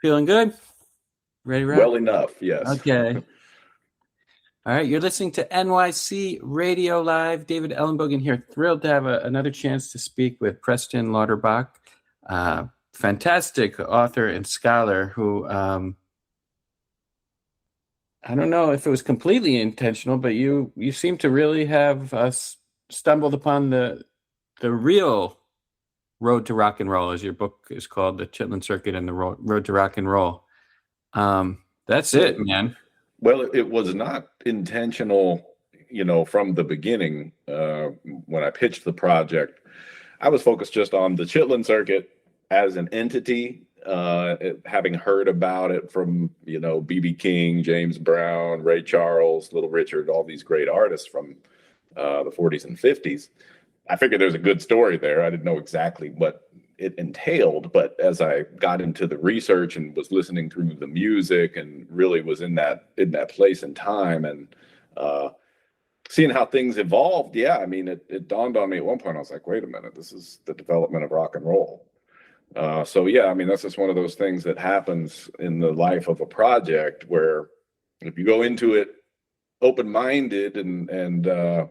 Feeling good? Ready to rock? Well enough, yes. Okay. All right. You're listening to NYC Radio Live. David Ellenbogen here. Thrilled to have another chance to speak with Preston Lauterbach, fantastic author and scholar who, I don't know if it was completely intentional, but you seem to really have stumbled upon the real road to rock and roll, as your book is called, The Chitlin Circuit and the Road to Rock and Roll. That's it, man. Well, it was not intentional, from the beginning. When I pitched the project, I was focused just on the Chitlin Circuit as an entity, having heard about it from, B.B. King, James Brown, Ray Charles, Little Richard, all these great artists from the 40s and 50s. I figured there's a good story there. I didn't know exactly what it entailed, but as I got into the research and was listening through the music and really was in that place and time and seeing how things evolved, it dawned on me at one point. I was like, wait a minute, this is the development of rock and roll. That's just one of those things that happens in the life of a project where if you go into it open-minded and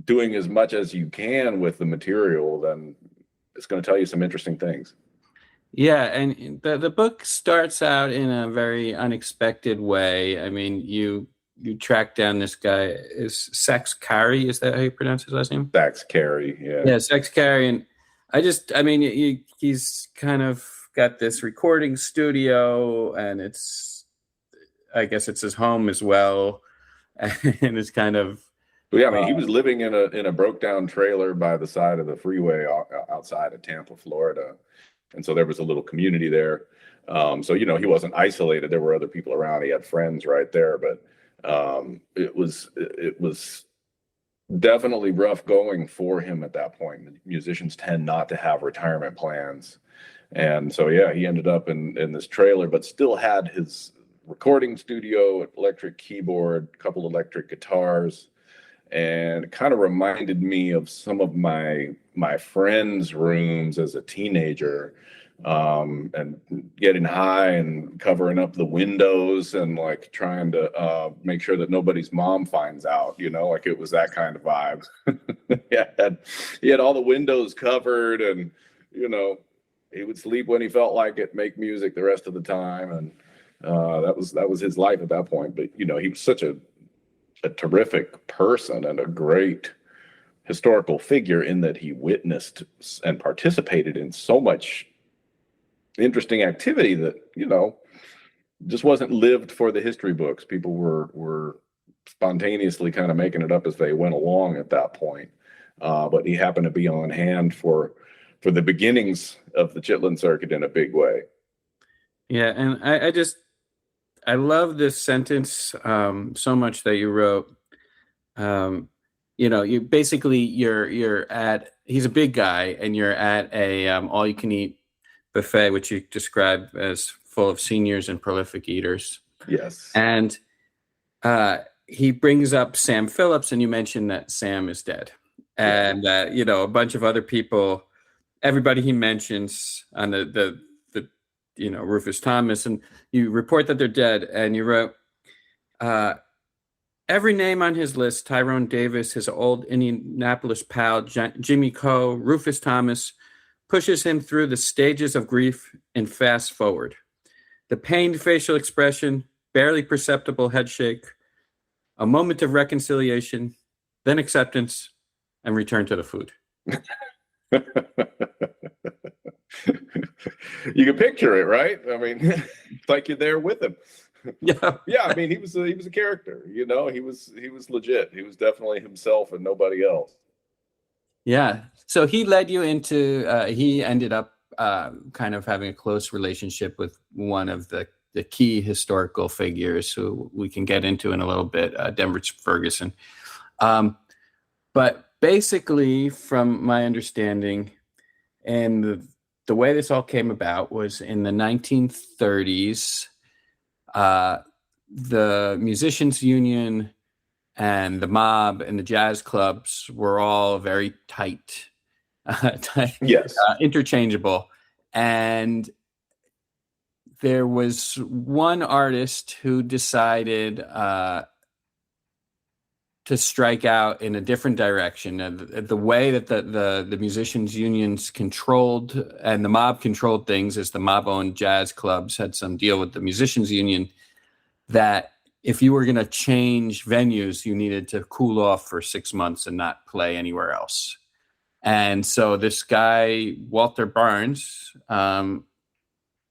doing as much as you can with the material, then it's going to tell you some interesting things. Yeah, and the book starts out in a very unexpected way. I mean, you track down this guy, is Sax Carey, is that how you pronounce his last name? Sax Carey, yeah. Yeah, Sax Carey, and he's kind of got this recording studio, and I guess it's his home as well, and it's kind of. Yeah, he was living in a broke down trailer by the side of the freeway outside of Tampa, Florida, and so there was a little community there. He wasn't isolated. There were other people around. He had friends right there, but it was definitely rough going for him at that point. Musicians tend not to have retirement plans, and so he ended up in this trailer, but still had his recording studio, electric keyboard, a couple electric guitars. And it kind of reminded me of some of my friends' rooms as a teenager, and getting high and covering up the windows and like trying to make sure that nobody's mom finds out, like it was that kind of vibe. He had all the windows covered, and he would sleep when he felt like it, make music the rest of the time, and that was his life at that point. But he was such a terrific person and a great historical figure in that he witnessed and participated in so much interesting activity that, just wasn't lived for the history books. People were spontaneously kind of making it up as they went along at that point. But he happened to be on hand for the beginnings of the Chitlin Circuit in a big way. Yeah. And I love this sentence so much that you wrote. You basically you're at. He's a big guy, and you're at a all-you-can-eat buffet, which you describe as full of seniors and prolific eaters. Yes. And he brings up Sam Phillips, and you mentioned that Sam is dead, and a bunch of other people. Everybody he mentions on the Rufus Thomas, and you report that they're dead, and you wrote, every name on his list, Tyrone Davis, his old Indianapolis pal, Jimmy Coe, Rufus Thomas, pushes him through the stages of grief and fast forward. The pained facial expression, barely perceptible head shake, a moment of reconciliation, then acceptance, and return to the food. You can picture it, right? It's like you're there with him. Yeah. He was a character. He was legit. He was definitely himself and nobody else. Yeah. So he led you into. He ended up kind of having a close relationship with one of the key historical figures who we can get into in a little bit, Denver Ferguson. But basically, from my understanding, and the way this all came about was in the 1930s, the Musicians Union and the mob and the jazz clubs were all very tight, yes, interchangeable. And there was one artist who decided to strike out in a different direction. The way that the musicians unions controlled and the mob controlled things is the mob-owned jazz clubs had some deal with the musicians union that if you were going to change venues, you needed to cool off for 6 months and not play anywhere else. And so this guy, Walter Barnes,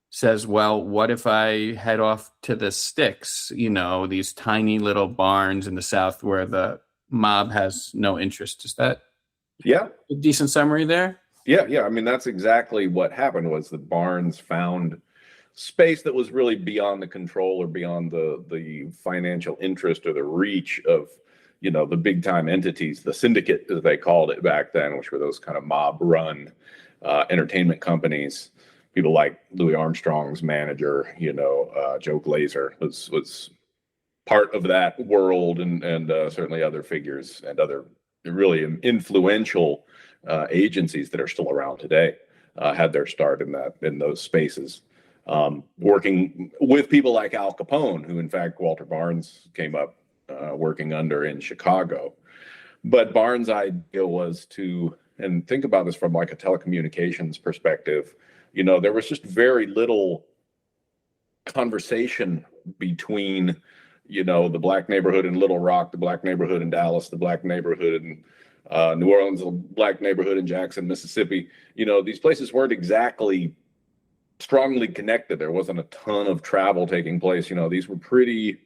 says, well, what if I head off to the sticks, these tiny little barns in the South where the mob has no interest? Is that a decent summary there? Yeah. I mean, that's exactly what happened was that Barnes found space that was really beyond the control or beyond the financial interest or the reach of, the big time entities, the syndicate, as they called it back then, which were those kind of mob run entertainment companies. People like Louis Armstrong's manager, Joe Glazer was part of that world, and certainly other figures and other really influential agencies that are still around today had their start in those spaces, working with people like Al Capone, who in fact Walter Barnes came up working under in Chicago. But Barnes' idea was and think about this from like a telecommunications perspective. There was just very little conversation between, the black neighborhood in Little Rock, the black neighborhood in Dallas, the black neighborhood in New Orleans, the black neighborhood in Jackson, Mississippi. These places weren't exactly strongly connected. There wasn't a ton of travel taking place. These were pretty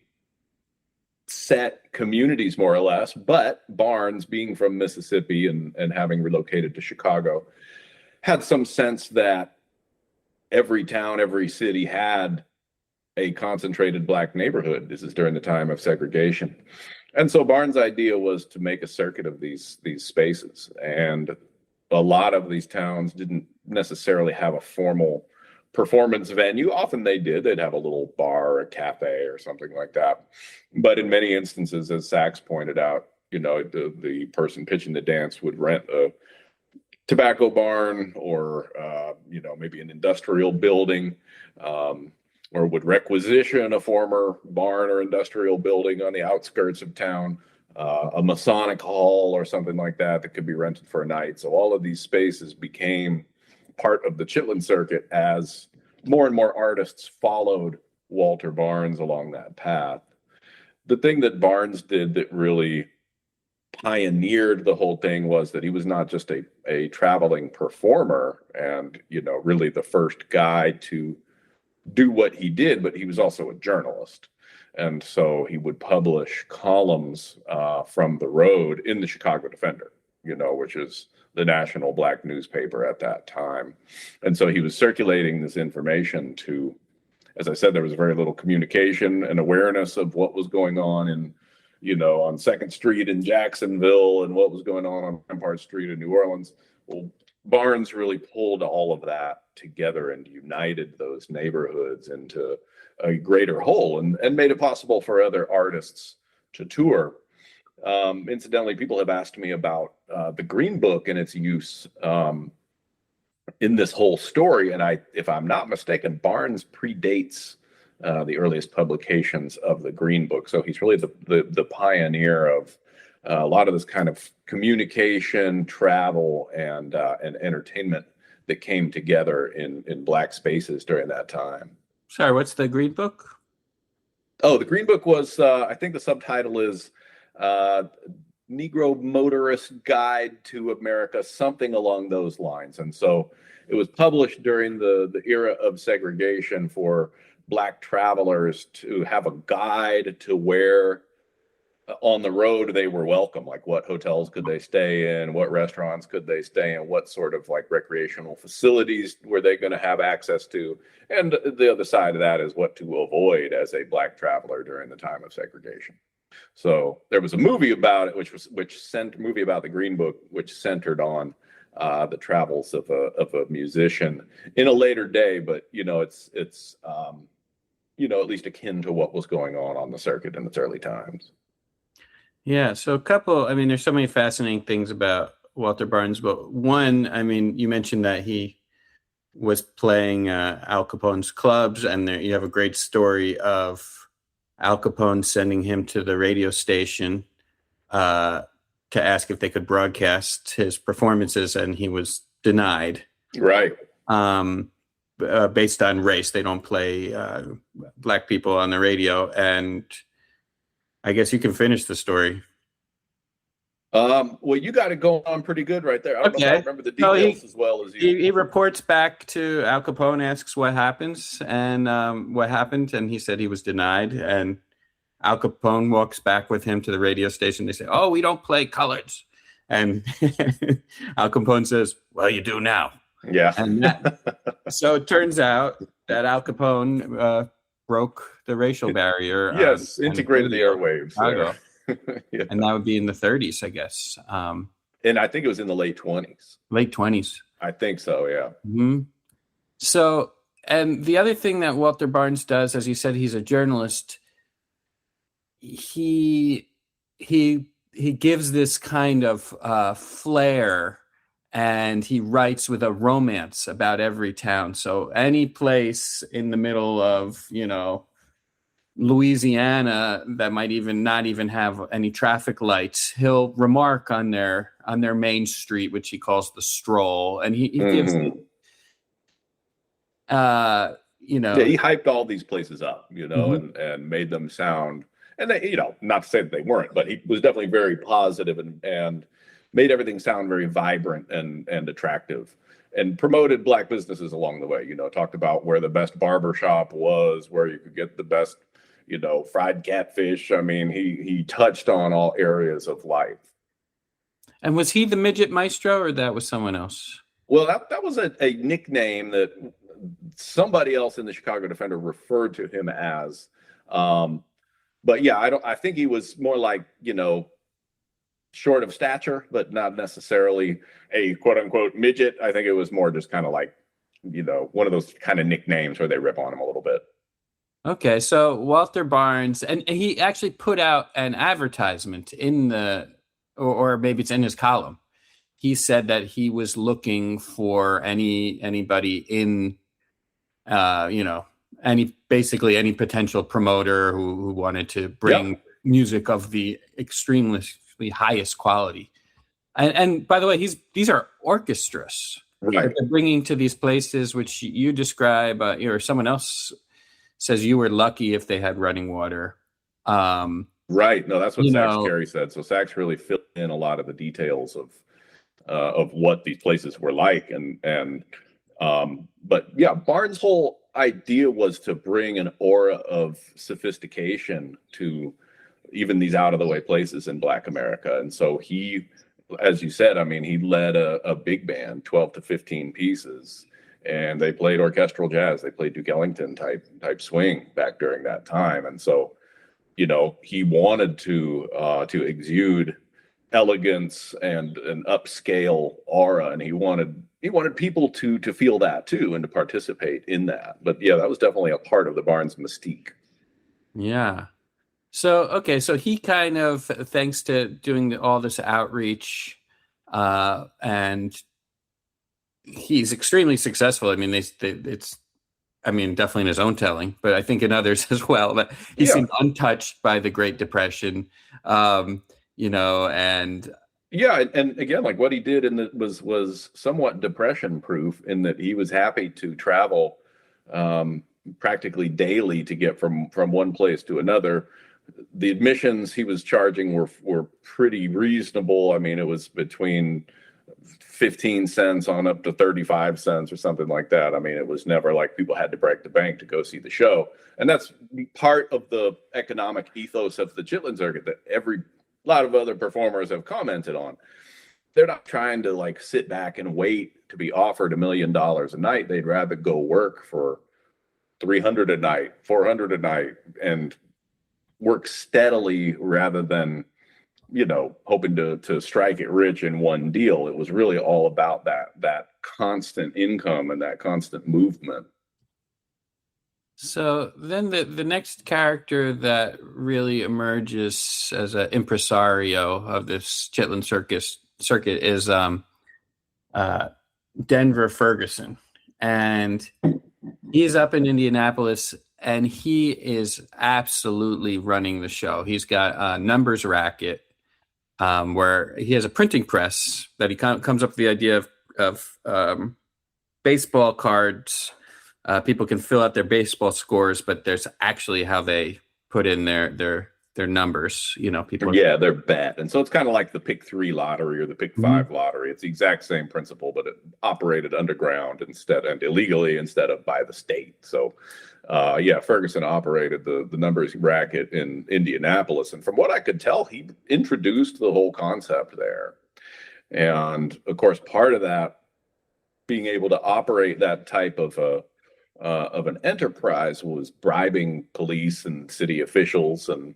set communities, more or less. But Barnes, being from Mississippi and having relocated to Chicago, had some sense that every town, every city had a concentrated black neighborhood. This is during the time of segregation. And so Barnes' idea was to make a circuit of these spaces. And a lot of these towns didn't necessarily have a formal performance venue. Often they did. They'd have a little bar or a cafe or something like that. But in many instances, as Sachs pointed out, the person pitching the dance would rent a tobacco barn or maybe an industrial building, or would requisition a former barn or industrial building on the outskirts of town, a Masonic hall or something like that could be rented for a night. So all of these spaces became part of the Chitlin Circuit as more and more artists followed Walter Barnes along that path. The thing that Barnes did that really pioneered the whole thing was that he was not just a traveling performer and, really the first guy to do what he did, but he was also a journalist. And so he would publish columns from the road in the Chicago Defender, which is the national black newspaper at that time. And so he was circulating this information to, as I said, there was very little communication and awareness of what was going on on 2nd Street in Jacksonville and what was going on Rampart Street in New Orleans. Well, Barnes really pulled all of that together and united those neighborhoods into a greater whole and made it possible for other artists to tour. Incidentally, people have asked me about the Green Book and its use in this whole story. And if I'm not mistaken, Barnes predates the earliest publications of the Green Book. So he's really the pioneer of a lot of this kind of communication, travel, and entertainment that came together in black spaces during that time. Sorry, what's the Green Book? Oh, the Green Book was, I think the subtitle is Negro Motorist Guide to America, something along those lines. And so it was published during the era of segregation for black travelers to have a guide to where on the road they were welcome, like what hotels could they stay in, what restaurants could they stay in, what sort of like recreational facilities were they going to have access to, and the other side of that is what to avoid as a black traveler during the time of segregation. So there was a movie about it, movie about the Green Book, which centered on the travels of a musician in a later day, but it's at least akin to what was going on the circuit in its early times. Yeah, so there's so many fascinating things about Walter Barnes, but one, you mentioned that he was playing Al Capone's clubs, and there you have a great story of Al Capone sending him to the radio station to ask if they could broadcast his performances, and he was denied. Right. Based on race, they don't play black people on the radio, and I guess you can finish the story. Well, you got it going on pretty good right there. I don't know if I remember the details as well as you. He reports back to Al Capone, asks what happens and what happened, and he said he was denied. And Al Capone walks back with him to the radio station. They say, "Oh, we don't play coloreds," and Al Capone says, "Well, you do now." Yeah. And so it turns out that Al Capone broke the racial barrier. Yes, integrated the airwaves. Yeah. And that would be in the 30s, I guess. And I think it was in the late 20s. Late 20s. I think so, yeah. Mm-hmm. So, and the other thing that Walter Barnes does, as you said, he's a journalist. He gives this kind of flair, and he writes with a romance about every town. So any place in the middle of, Louisiana that might not even have any traffic lights, he'll remark on their main street, which he calls the stroll, and he gives he hyped all these places up, mm-hmm. and made them sound, and they, not to say that they weren't, but he was definitely very positive and made everything sound very vibrant and attractive, and promoted black businesses along the way. Talked about where the best barber shop was, where you could get the best fried catfish. I mean, he touched on all areas of life. And was he the midget maestro, or that was someone else? Well, that was a nickname that somebody else in the Chicago Defender referred to him as. But yeah, I think he was more like, short of stature, but not necessarily a quote unquote midget. I think it was more just kind of like, one of those kind of nicknames where they rip on him a little bit. Okay, so Walter Barnes, and he actually put out an advertisement in or maybe it's in his column. He said that he was looking for anybody in, basically any potential promoter who wanted to bring music of the extremely highest quality. And by the way, these are orchestras right. that they're bringing to these places, which you describe, or someone else says you were lucky if they had running water. Right. No, that's what Sax Cherry said. So Sax really filled in a lot of the details of what these places were like. But yeah, Barnes' whole idea was to bring an aura of sophistication to even these out of the way places in Black America. And so he, as you said, I mean, he led a big band, 12 to 15 pieces. And they played orchestral jazz. They played Duke Ellington type swing back during that time. And so, he wanted to exude elegance and an upscale aura, and he wanted people to feel that too and to participate in that. But yeah, that was definitely a part of the Barnes mystique. Yeah. So he kind of, thanks to doing all this outreach, and he's extremely successful. I mean, it's definitely in his own telling, but I think in others as well, that he seemed untouched by the Great Depression, and yeah. And again, like what he did was somewhat depression proof in that he was happy to travel, practically daily to get from one place to another. The admissions he was charging were pretty reasonable. I mean, it was between 15 cents on up to 35 cents or something like that. I mean, it was never like people had to break the bank to go see the show. And that's part of the economic ethos of the Chitlin Circuit that a lot of other performers have commented on. They're not trying to like sit back and wait to be offered $1 million a night. They'd rather go work for $300 a night, $400 a night, and work steadily rather than hoping to strike it rich in one deal. It was really all about that constant income and that constant movement. So then the next character that really emerges as an impresario of this Chitlin circuit is Denver Ferguson. and he's up in Indianapolis, and he is absolutely running the show. He's got a numbers racket where he has a printing press that he comes up with the idea of baseball cards. People can fill out their baseball scores, but there's actually how they put in their numbers. People. Yeah, they're bet. And so it's kind of like the pick 3 lottery or the pick 5 lottery. It's the exact same principle, but it operated underground and illegally instead of by the state. So Ferguson operated the numbers racket in Indianapolis. And from what I could tell, he introduced the whole concept there. And of course, part of that, being able to operate that type of an enterprise, was bribing police and city officials. And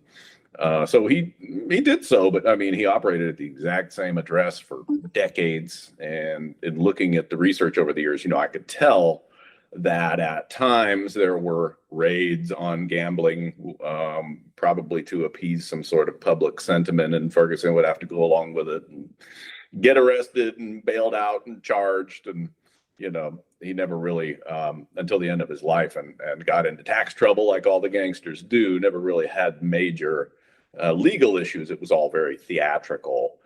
so he did so, but I mean, he operated at the exact same address for decades. And in looking at the research over the years, I could tell that at times there were raids on gambling, probably to appease some sort of public sentiment, and Ferguson would have to go along with it and get arrested and bailed out and charged. And he never really, until the end of his life, and got into tax trouble like all the gangsters do, never really had major legal issues. It was all very theatrical,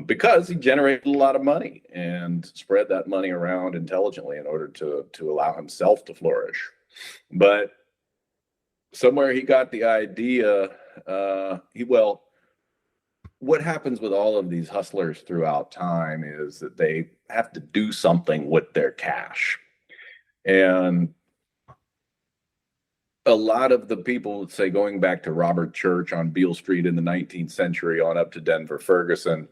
because he generated a lot of money and spread that money around intelligently in order to allow himself to flourish. But somewhere he got the idea, what happens with all of these hustlers throughout time is that they have to do something with their cash. And a lot of the people, say, going back to Robert Church on Beale Street in the 19th century on up to Denver Ferguson,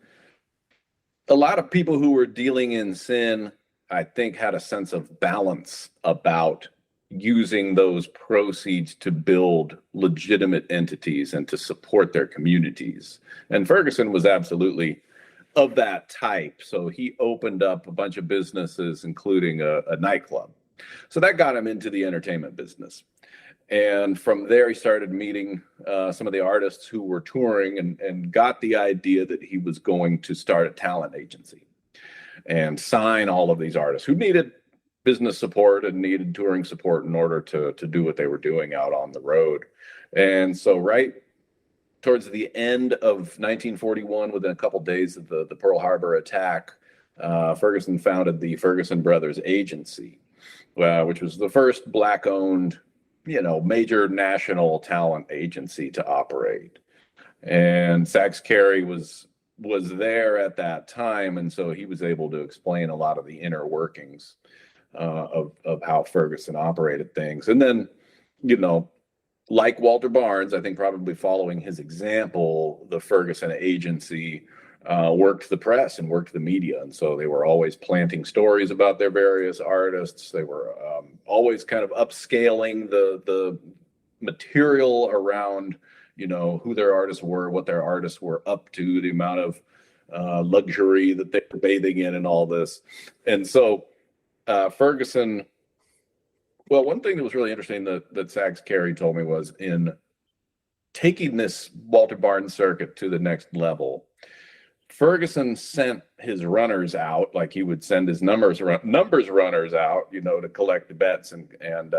a lot of people who were dealing in sin, I think, had a sense of balance about using those proceeds to build legitimate entities and to support their communities. And Ferguson was absolutely of that type. So he opened up a bunch of businesses, including a nightclub. So that got him into the entertainment business. And from there, he started meeting some of the artists who were touring, and got the idea that he was going to start a talent agency and sign all of these artists who needed business support and needed touring support in order to do what they were doing out on the road. And so right towards the end of 1941, within a couple of days of the Pearl Harbor attack, Ferguson founded the Ferguson Brothers Agency, which was the first Black-owned, major national talent agency to operate. And Sax Carey was there at that time, and so he was able to explain a lot of the inner workings of how Ferguson operated things. And then, like Walter Barnes, I think probably following his example, the Ferguson agency worked the press and worked the media. And so they were always planting stories about their various artists. They were always kind of upscaling the material around, who their artists were, what their artists were up to, the amount of luxury that they were bathing in, and all this. And so Ferguson, well, one thing that was really interesting that Sax Carey told me was, in taking this Walter Barnes circuit to the next level, Ferguson sent his runners out, like he would send his numbers runners out, to collect the bets and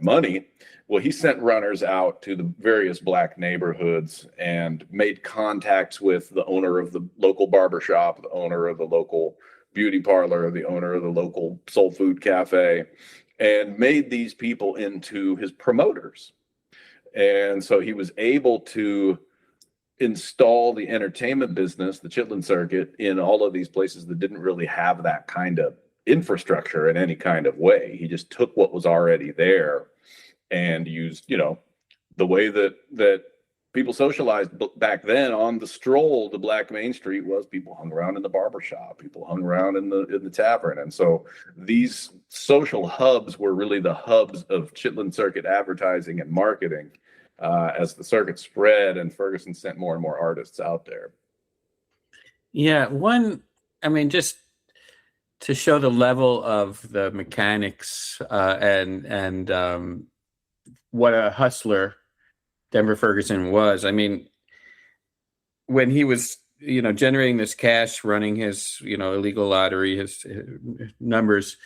money. Well, he sent runners out to the various Black neighborhoods and made contacts with the owner of the local barbershop, the owner of the local beauty parlor, the owner of the local soul food cafe, and made these people into his promoters. And so he was able to install the entertainment business, the Chitlin Circuit, in all of these places that didn't really have that kind of infrastructure in any kind of way. He just took what was already there and used, the way that people socialized back then on the stroll to Black Main Street was people hung around in the barbershop, people hung around in the tavern. And so these social hubs were really the hubs of Chitlin Circuit advertising and marketing as the circuit spread, and Ferguson sent more and more artists out there. Yeah, just to show the level of the mechanics and what a hustler Denver Ferguson was. I mean, when he was generating this cash, running his, illegal lottery, his numbers.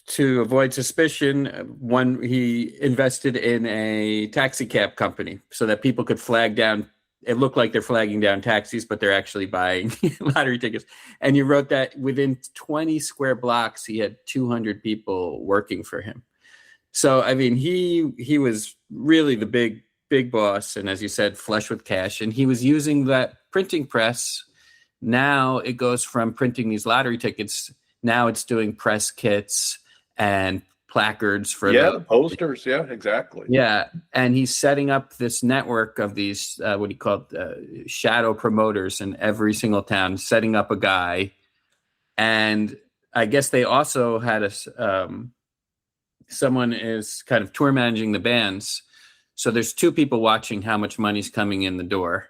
To avoid suspicion, he invested in a taxi cab company so that people could flag down. It looked like they're flagging down taxis, but they're actually buying lottery tickets. And you wrote that within 20 square blocks, he had 200 people working for him. So, I mean, he was really the big boss. And as you said, flush with cash. And he was using that printing press. Now it goes from printing these lottery tickets. Now it's doing press kits and placards for the posters. Yeah, exactly. Yeah. And he's setting up this network of these, what he called shadow promoters in every single town, setting up a guy. And I guess they also had someone is kind of tour managing the bands. So there's two people watching how much money's coming in the door.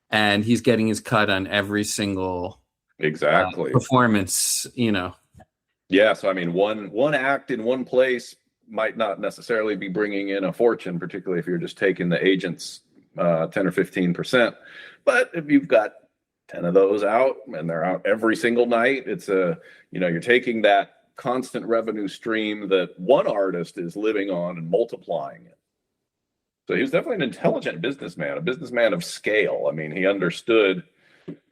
And he's getting his cut on every single performance, Yeah, so I mean, one act in one place might not necessarily be bringing in a fortune, particularly if you're just taking the agent's 10 or 15%. But if you've got 10 of those out and they're out every single night, it's you're taking that constant revenue stream that one artist is living on and multiplying it. So he was definitely an intelligent businessman, a businessman of scale. I mean, he understood,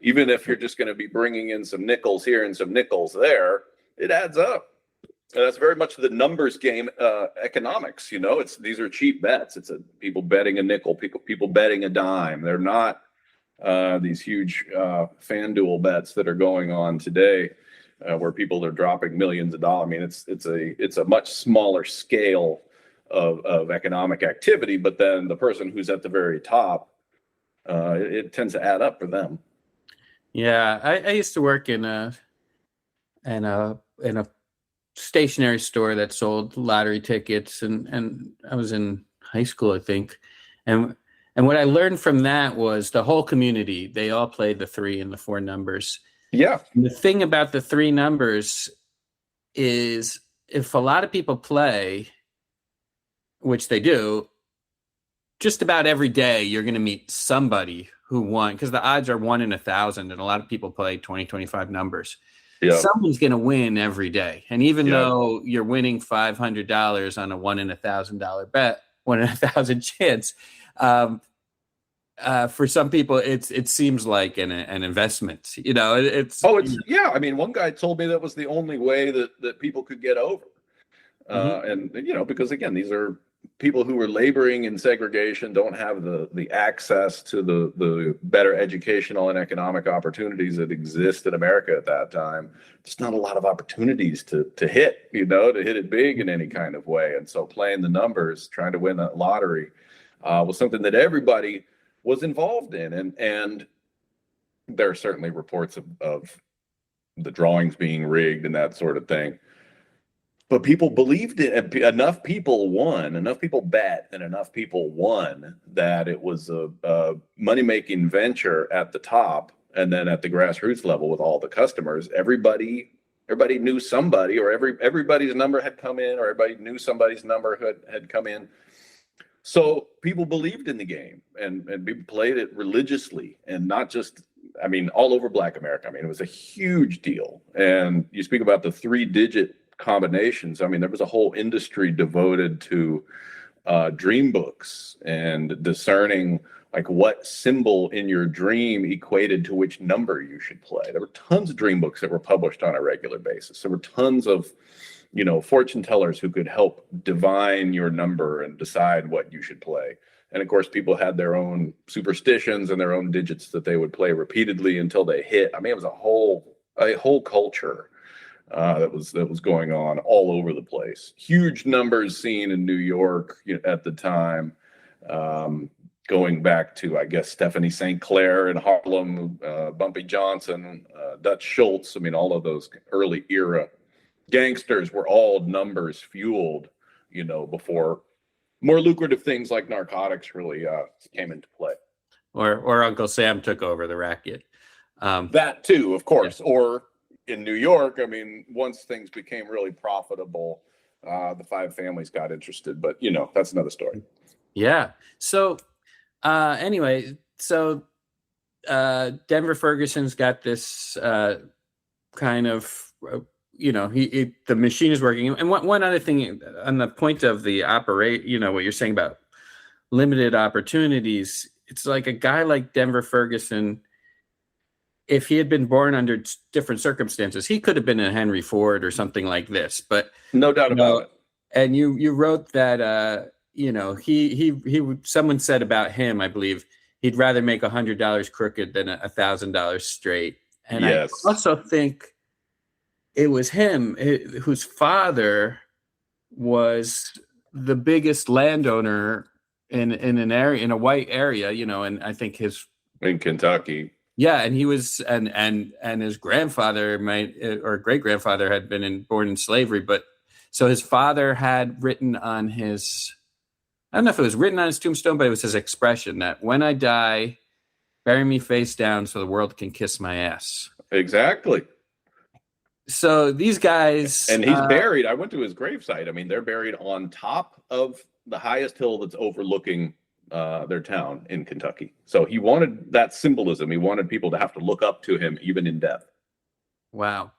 even if you're just going to be bringing in some nickels here and some nickels there, it adds up. And that's very much the numbers game, economics. These are cheap bets. It's people betting a nickel, people betting a dime. They're not these huge FanDuel bets that are going on today, where people are dropping millions of dollars. I mean, it's a much smaller scale of economic activity, but then the person who's at the very top, it tends to add up for them. Yeah, I used to work in a stationery store that sold lottery tickets, and I was in high school, I think, and what I learned from that was the whole community, they all played the 3 and the 4 numbers. Yeah. And the thing about the 3 numbers is if a lot of people play, which they do, just about every day you're going to meet somebody who won, because the odds are 1 in 1,000, and a lot of people play 20, 25 numbers. Yeah. Someone's going to win every day. And even though you're winning $500 on a 1 in $1,000 bet, 1 in 1,000 chance, for some people, it seems like an investment. I mean, one guy told me that was the only way that people could get over. And because again, these are people who are laboring in segregation, don't have the access to the better educational and economic opportunities that exist in America at that time. There's not a lot of opportunities to hit it big in any kind of way. And so playing the numbers, trying to win that lottery, was something that everybody was involved in. And there are certainly reports of the drawings being rigged and that sort of thing. But people believed it. Enough people won, enough people bet, and enough people won that it was a money-making venture at the top, and then at the grassroots level with all the customers, everybody knew somebody, or everybody's number had come in, or everybody knew somebody's number had come in. So people believed in the game, and people played it religiously, and not just, I mean, all over Black America. I mean, it was a huge deal. And you speak about the 3-digit combinations. I mean, there was a whole industry devoted to dream books and discerning like what symbol in your dream equated to which number you should play. There were tons of dream books that were published on a regular basis. There were tons of fortune tellers who could help divine your number and decide what you should play. And of course, people had their own superstitions and their own digits that they would play repeatedly until they hit. I mean, it was a whole culture that was going on all over the place. Huge numbers seen in New York at the time, going back to, I guess, Stephanie St. Clair in Harlem, Bumpy Johnson, Dutch Schultz. I mean, all of those early era gangsters were all numbers fueled, before more lucrative things like narcotics really came into play. Or Uncle Sam took over the racket. That too, of course. Yeah. Or in New York, I mean, once things became really profitable, the five families got interested. But, that's another story. Yeah. So Anyway, so Denver Ferguson's got this kind of, the machine is working. And one other thing on the point of the operate, what you're saying about limited opportunities, it's like a guy like Denver Ferguson, if he had been born under different circumstances, he could have been a Henry Ford or something like this. But no doubt about it. And you wrote that someone said about him, I believe, he'd rather make $100 crooked than $1,000 straight. And yes. I also think it was him whose father was the biggest landowner in an area, in a white area, and I think in Kentucky. Yeah, and he was, and his grandfather or great grandfather had been born in slavery, but so his father had written on his, I don't know if it was written on his tombstone, but it was his expression that when I die, bury me face down so the world can kiss my ass. Exactly. So these guys, and he's buried. I went to his gravesite. I mean, they're buried on top of the highest hill that's overlooking their town in Kentucky. So he wanted that symbolism. He wanted people to have to look up to him even in death. Wow.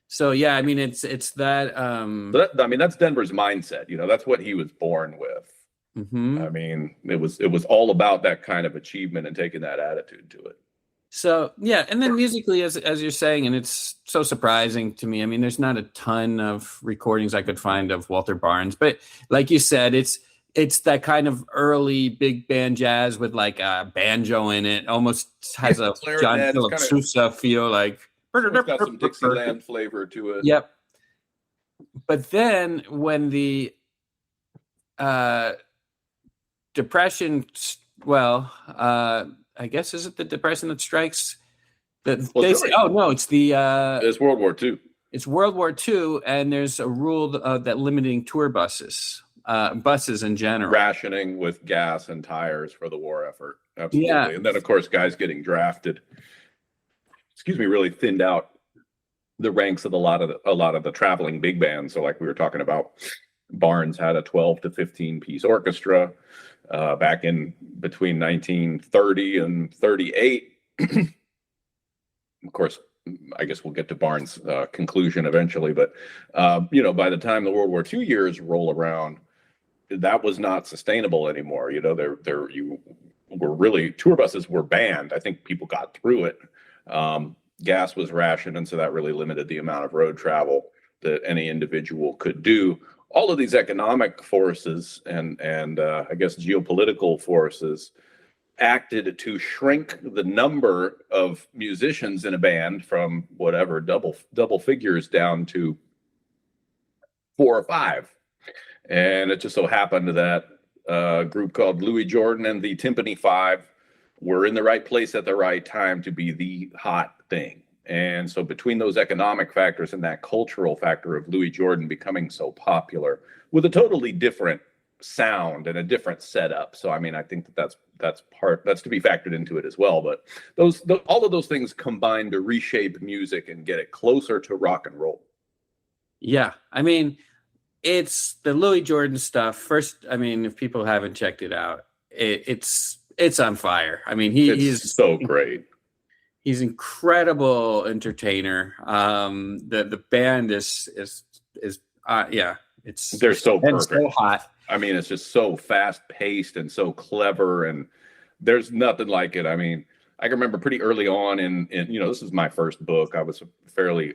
So yeah, I mean it's that. That's Denver's mindset. That's what he was born with. Mm-hmm. I mean, it was all about that kind of achievement and taking that attitude to it. So yeah, and then musically, as you're saying, and it's so surprising to me. I mean, there's not a ton of recordings I could find of Walter Barnes, but like you said, it's that kind of early big band jazz with like a banjo in it. Almost has a John Philip Sousa feel, like it's got some Dixieland flavor to it. Yep. But then when the Depression, I guess, is it the Depression that strikes? It's World War II. It's World War II, and there's a rule that limiting tour buses in general. Rationing with gas and tires for the war effort. Absolutely. Yeah. And then, of course, guys getting drafted, really thinned out the ranks of a lot of the traveling big bands. So like we were talking about, Barnes had a 12 to 15 piece orchestra back in between 1930 and 38. Of course, I guess we'll get to Barnes' conclusion eventually, but by the time the World War II years roll around, that was not sustainable anymore. Tour buses were banned. I think people got through it. Gas was rationed, and so that really limited the amount of road travel that any individual could do. All of these economic forces and I guess geopolitical forces acted to shrink the number of musicians in a band from whatever double figures down to 4 or 5. And it just so happened that a group called Louis Jordan and the Timpani 5 were in the right place at the right time to be the hot thing. And so between those economic factors and that cultural factor of Louis Jordan becoming so popular with a totally different sound and a different setup. So, I mean, I think that's to be factored into it as well. But all of those things combine to reshape music and get it closer to rock and roll. Yeah. I mean, it's the Louis Jordan stuff. First, I mean, if people haven't checked it out, it's on fire. I mean, he's so great. He's incredible entertainer. The band is they're so perfect. So hot. I mean, it's just so fast paced and so clever, and there's nothing like it. I mean, I can remember pretty early on in this is my first book. I was fairly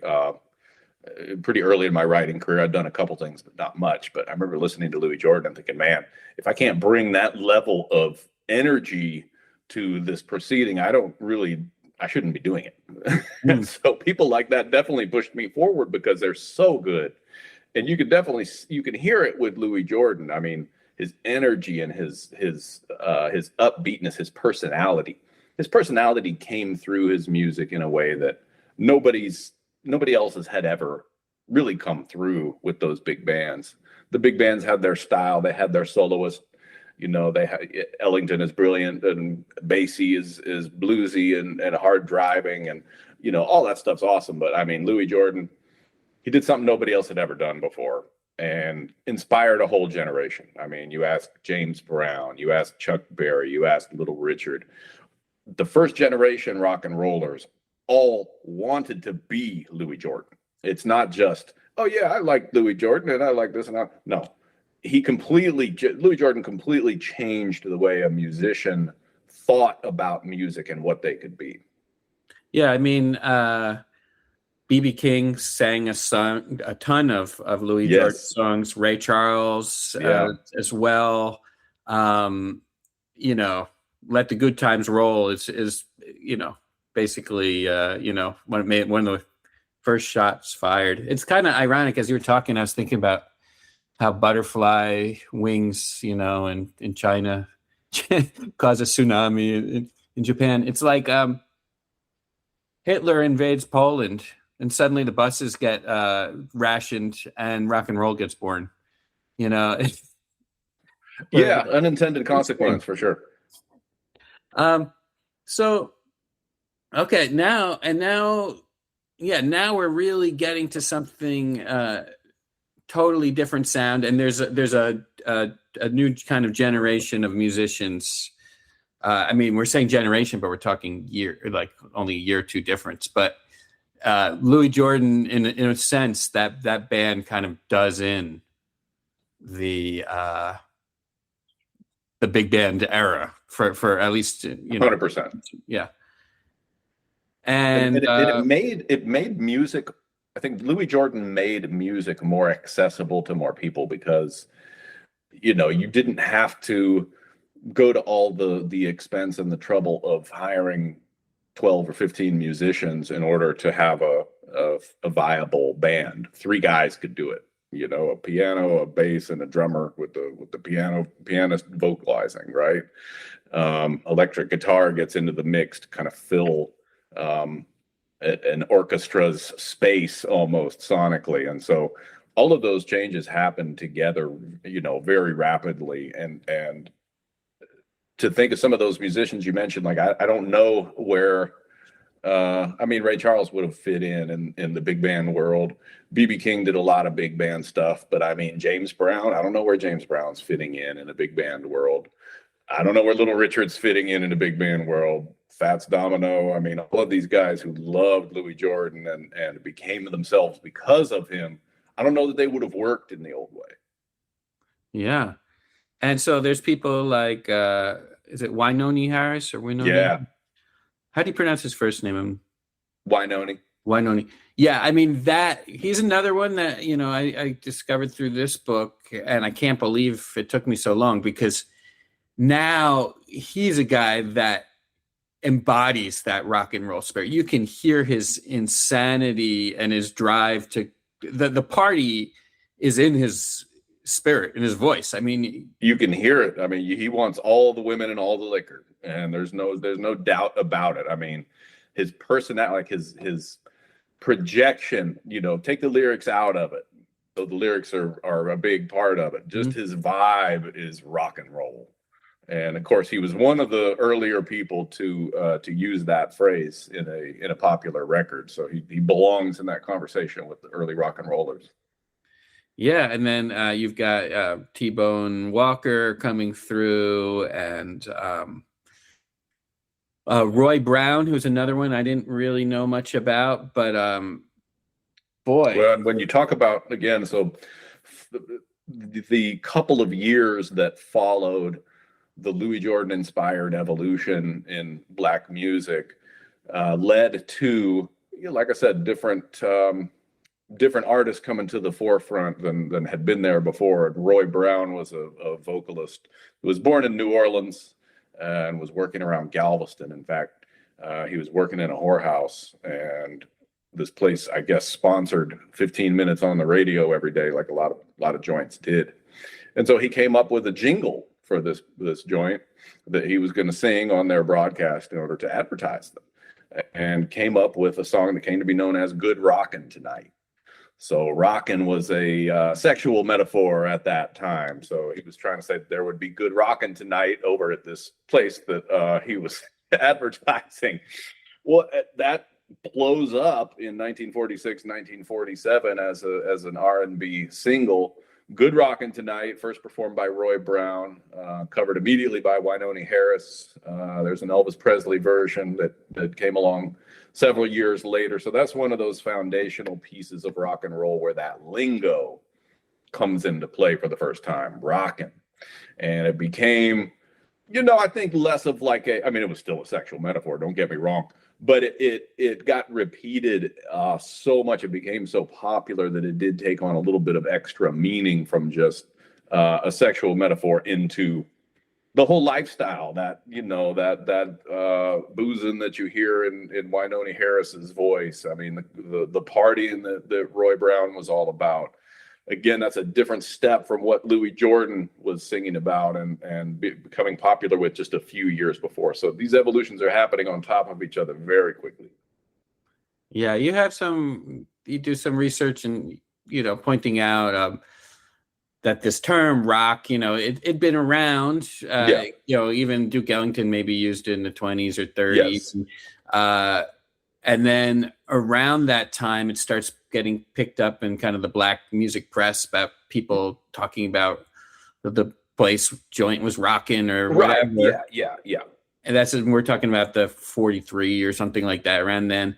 pretty early in my writing career. I'd done a couple things, but not much. But I remember listening to Louis Jordan and thinking, man, if I can't bring that level of energy to this proceeding, I shouldn't be doing it. And so people like that definitely pushed me forward because they're so good. And you can hear it with Louis Jordan. I mean, his energy and his upbeatness, his personality. His personality came through his music in a way that nobody else had ever really come through with those big bands. The big bands had their style. They had their soloist. Ellington is brilliant and Basie is bluesy and hard driving and all that stuff's awesome. But I mean, Louis Jordan, he did something nobody else had ever done before. and inspired a whole generation. I mean, you ask James Brown, you ask Chuck Berry, you ask Little Richard. The first generation rock and rollers all wanted to be Louis Jordan. It's not just, oh yeah, I like Louis Jordan and I like this and that. No, Louis Jordan completely changed the way a musician thought about music and what they could be. Yeah, I mean, B.B. King sang a ton of Louis Jordan songs. Ray Charles as well. You know, Let the Good Times Roll is you know, basically one of the first shots fired. It's kind of ironic, as you were talking, I was thinking about how butterfly wings, you know, in China cause a tsunami in Japan. It's like Hitler invades Poland and suddenly the buses get rationed and rock and roll gets born. You know? Yeah, unintended consequence for sure. So, okay, now we're really getting to something totally different sound, and there's a new kind of generation of musicians. I mean, we're saying generation, but we're talking like only a year or two difference. But Louis Jordan, in a sense, that band kind of does in the big band era for at least 100%. Yeah. And it made music. I think Louis Jordan made music more accessible to more people because, you know, you didn't have to go to all the expense and the trouble of hiring 12 or 15 musicians in order to have a viable band. 3 guys could do it. You know, a piano, a bass, and a drummer with the pianist vocalizing, right? Electric guitar gets into the mix to kind of fill an orchestra's space almost sonically. And so all of those changes happen together, you know, very rapidly. And to think of some of those musicians you mentioned, like, I don't know where, I mean, Ray Charles would have fit in the big band world. B.B. King did a lot of big band stuff, but I mean, James Brown, I don't know where James Brown's fitting in a big band world. I don't know where Little Richard's fitting in a big band world. Fats Domino. I mean, all of these guys who loved Louis Jordan and became themselves because of him. I don't know that they would have worked in the old way. Yeah. And so there's people like, is it Wynoni Harris or Wynoni? Yeah. How do you pronounce his first name? Wynoni. Yeah. I mean, he's another one that, you know, I discovered through this book, and I can't believe it took me so long, because now he's a guy that embodies that rock and roll spirit. You can hear his insanity and his drive to the party is in his spirit, in his voice. I mean, you can hear it. I mean, he wants all the women and all the liquor, and there's no doubt about it. I mean, his personality, like his projection, you know, take the lyrics out of it. So the lyrics are a big part of it. Just his vibe is rock and roll. And of course, he was one of the earlier people to use that phrase in a popular record. So he belongs in that conversation with the early rock and rollers. Yeah, and then you've got T-Bone Walker coming through, and Roy Brown, who's another one I didn't really know much about, but boy. Well, when you talk about, again, so the couple of years that followed the Louis Jordan inspired evolution in Black music led to, you know, like I said, different artists coming to the forefront than had been there before. And Roy Brown was a vocalist who was born in New Orleans and was working around Galveston. In fact, he was working in a whorehouse, and this place, I guess, sponsored 15 minutes on the radio every day, like a lot of joints did. And so he came up with a jingle for this joint that he was going to sing on their broadcast in order to advertise them, and came up with a song that came to be known as "Good Rockin' Tonight." So rockin' was a sexual metaphor at that time. So he was trying to say that there would be good rockin' tonight over at this place that he was advertising. Well, that blows up in 1946, 1947 as an R&B single. Good Rockin' Tonight, first performed by Roy Brown, covered immediately by Wynonie Harris. There's an Elvis Presley version that came along several years later. So that's one of those foundational pieces of rock and roll where that lingo comes into play for the first time, rockin'. And it became, I think less of like it was still a sexual metaphor, don't get me wrong, but it got repeated so much, it became so popular that it did take on a little bit of extra meaning from just a sexual metaphor into the whole lifestyle that boozing that you hear in Wynonie Harris's voice. I mean, the partying that Roy Brown was all about. Again, that's a different step from what Louis Jordan was singing about and becoming popular with just a few years before. So these evolutions are happening on top of each other very quickly. Yeah, you do some research and, pointing out that this term rock, it'd been around, even Duke Ellington maybe used it in the 20s or 30s. Yes. And then around that time, it starts getting picked up in kind of the black music press about people talking about the place joint was rocking or whatever. Right. Yeah. And we're talking about the 43 or something like that around then.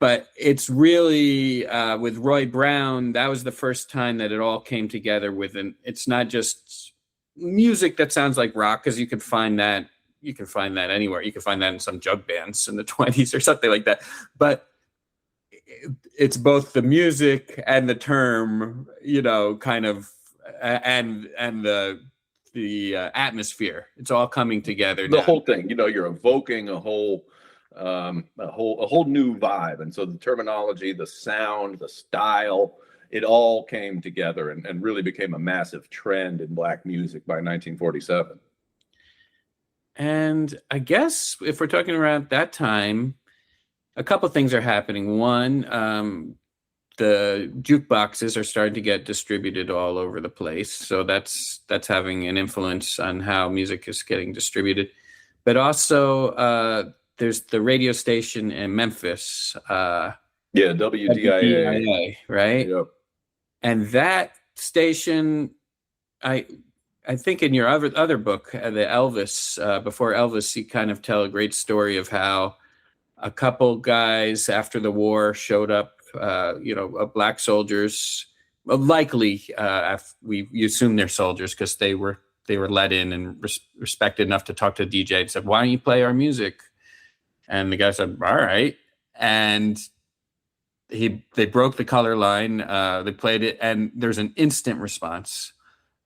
But it's really with Roy Brown, that was the first time that it all came together it's not just music that sounds like rock, because you can find that anywhere. You can find that in some jug bands in the 20s or something like that. But it's both the music and the term, kind of, and the atmosphere. It's all coming together. The whole thing, you're evoking a whole new vibe. And so the terminology, the sound, the style, it all came together and really became a massive trend in black music by 1947. And I guess if we're talking around that time, a couple things are happening. One, the jukeboxes are starting to get distributed all over the place. So that's having an influence on how music is getting distributed. But also, there's the radio station in Memphis. WDIA, right? Yep. And that station, I think in your other book, the Elvis, before Elvis, you kind of tell a great story of how a couple guys after the war showed up, black soldiers, likely, you assume they're soldiers because they were let in and respected enough to talk to the DJ and said, "Why don't you play our music?" And the guy said, "All right." And they broke the color line. They played it, and there's an instant response.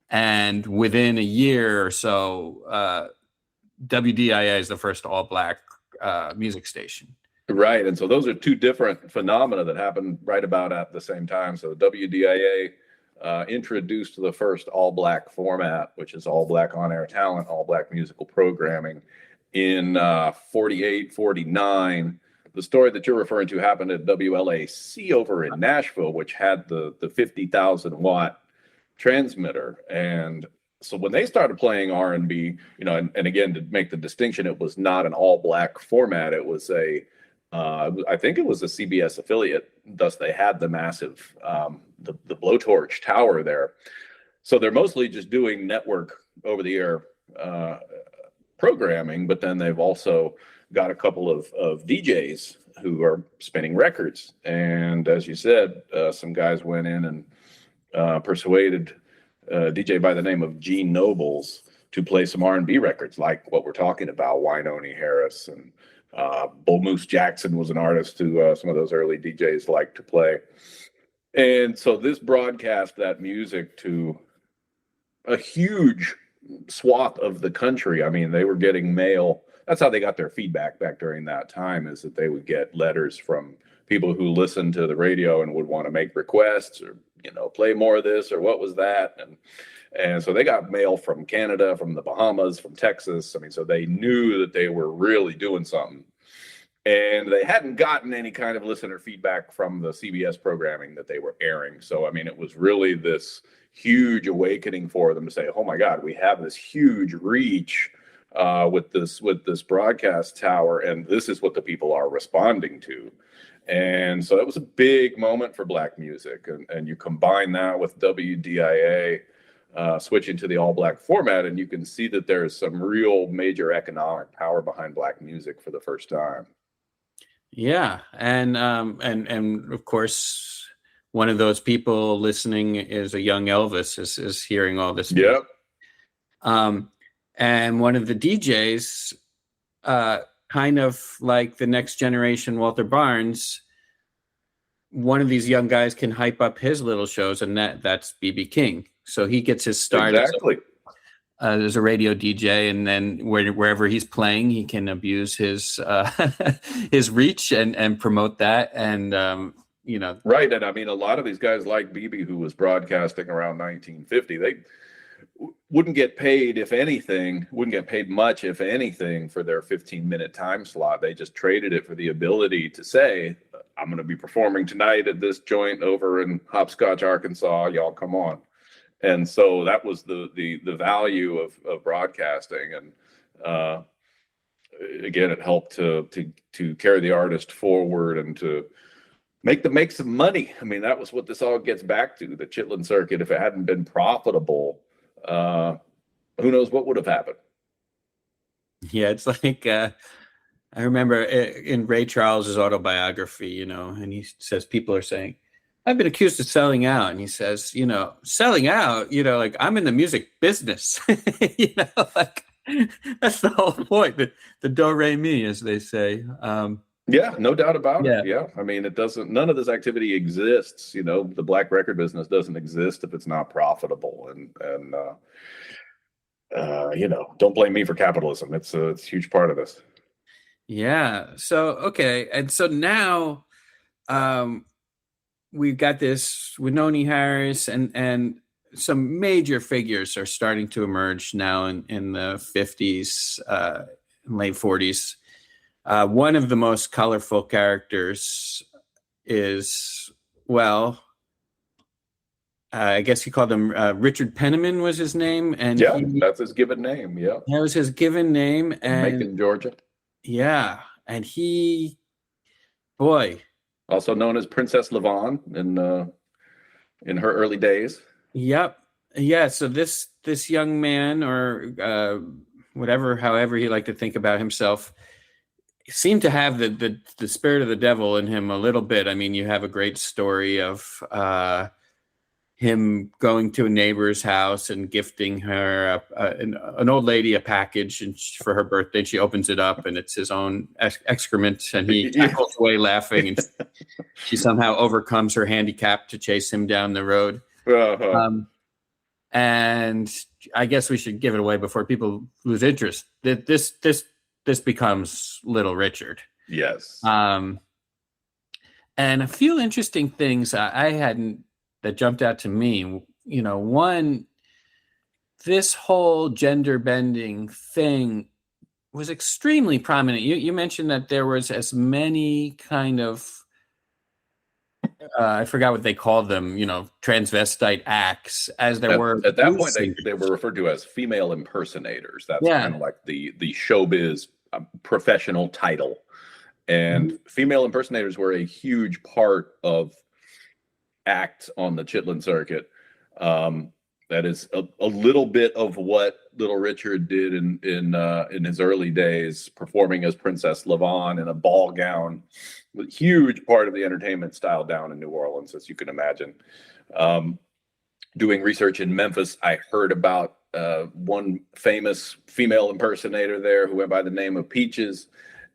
And within a year or so, WDIA is the first all-black music station. Right, and so those are two different phenomena that happened right about at the same time. So WDIA introduced the first all-black format, which is all-black on-air talent, all-black musical programming in 48, 49. The story that you're referring to happened at WLAC over in Nashville, which had the 50,000 watt transmitter. And so when they started playing R&B, and again, to make the distinction, it was not an all-black format. It was I think it was a CBS affiliate. Thus, they had the massive, the blowtorch tower there. So they're mostly just doing network over-the-air programming, but then they've also got a couple of DJs who are spinning records. And as you said, some guys went in and persuaded a DJ by the name of Gene Nobles to play some R&B records, like what we're talking about, Wynonie Harris, and Bull Moose Jackson was an artist who some of those early DJs liked to play. And so this broadcast that music to a huge swath of the country. I mean, they were getting mail. That's how they got their feedback back during that time, is that they would get letters from people who listened to the radio and would want to make requests or, play more of this or what was that. And so they got mail from Canada, from the Bahamas, from Texas. I mean, so they knew that they were really doing something. And they hadn't gotten any kind of listener feedback from the CBS programming that they were airing. So, I mean, it was really this huge awakening for them to say, oh my God, we have this huge reach with this broadcast tower, and this is what the people are responding to. And so that was a big moment for black music. And you combine that with WDIA switching to the all black format, and you can see that there's some real major economic power behind black music for the first time. Yeah, and of course, one of those people listening is a young Elvis is hearing all this. Yep. And one of the DJs, kind of like the next generation Walter Barnes, one of these young guys can hype up his little shows, and that's B.B. King. So he gets his start exactly. As a radio DJ, and then wherever he's playing, he can abuse his his reach and promote that. And right. And I mean, a lot of these guys like BB, who was broadcasting around 1950, they wouldn't get paid, if anything, wouldn't get paid much, if anything, for their 15-minute time slot. They just traded it for the ability to say, I'm going to be performing tonight at this joint over in Hopscotch, Arkansas. Y'all come on. And so that was the value of broadcasting. And again, it helped to carry the artist forward and to make some money. I mean, that was what this all gets back to. The Chitlin Circuit, if it hadn't been profitable, who knows what would have happened. Yeah, it's like I remember in Ray Charles's autobiography, and he says people are saying, I've been accused of selling out. And he says, selling out, like I'm in the music business. Like that's the whole point. The do re mi, as they say. Yeah, no doubt about it. Yeah. I mean, none of this activity exists. The black record business doesn't exist if it's not profitable. And don't blame me for capitalism. It's a huge part of this. Yeah. So, okay. And so now, we've got this Wynonie Harris and some major figures are starting to emerge now in the 50s, late 40s. One of the most colorful characters is, I guess he called him Richard Penniman was his name. And that's his given name. Yeah. That was his given name. And Macon, Georgia. Yeah. And boy. Also known as Princess Lavon in her early days. Yep. Yeah. So this young man, or however he liked to think about himself, seemed to have the spirit of the devil in him a little bit. I mean, you have a great story of him going to a neighbor's house and gifting her an old lady a package and for her birthday. And she opens it up and it's his own excrement, and he tackles away laughing, and she somehow overcomes her handicap to chase him down the road. Uh-huh. And I guess we should give it away before people lose interest. This becomes Little Richard. Yes. And a few interesting things I hadn't that jumped out to me. One, this whole gender bending thing was extremely prominent. You mentioned that there was as many kind of I forgot what they called them, transvestite acts as there were. At that point, they were referred to as female impersonators. That's kind of like the showbiz professional title. And female impersonators were a huge part of acts on the Chitlin Circuit. That is a little bit of what Little Richard did in his early days, performing as Princess Lavon in a ball gown. A huge part of the entertainment style down in New Orleans, as you can imagine. Doing research in Memphis, I heard about one famous female impersonator there who went by the name of Peaches.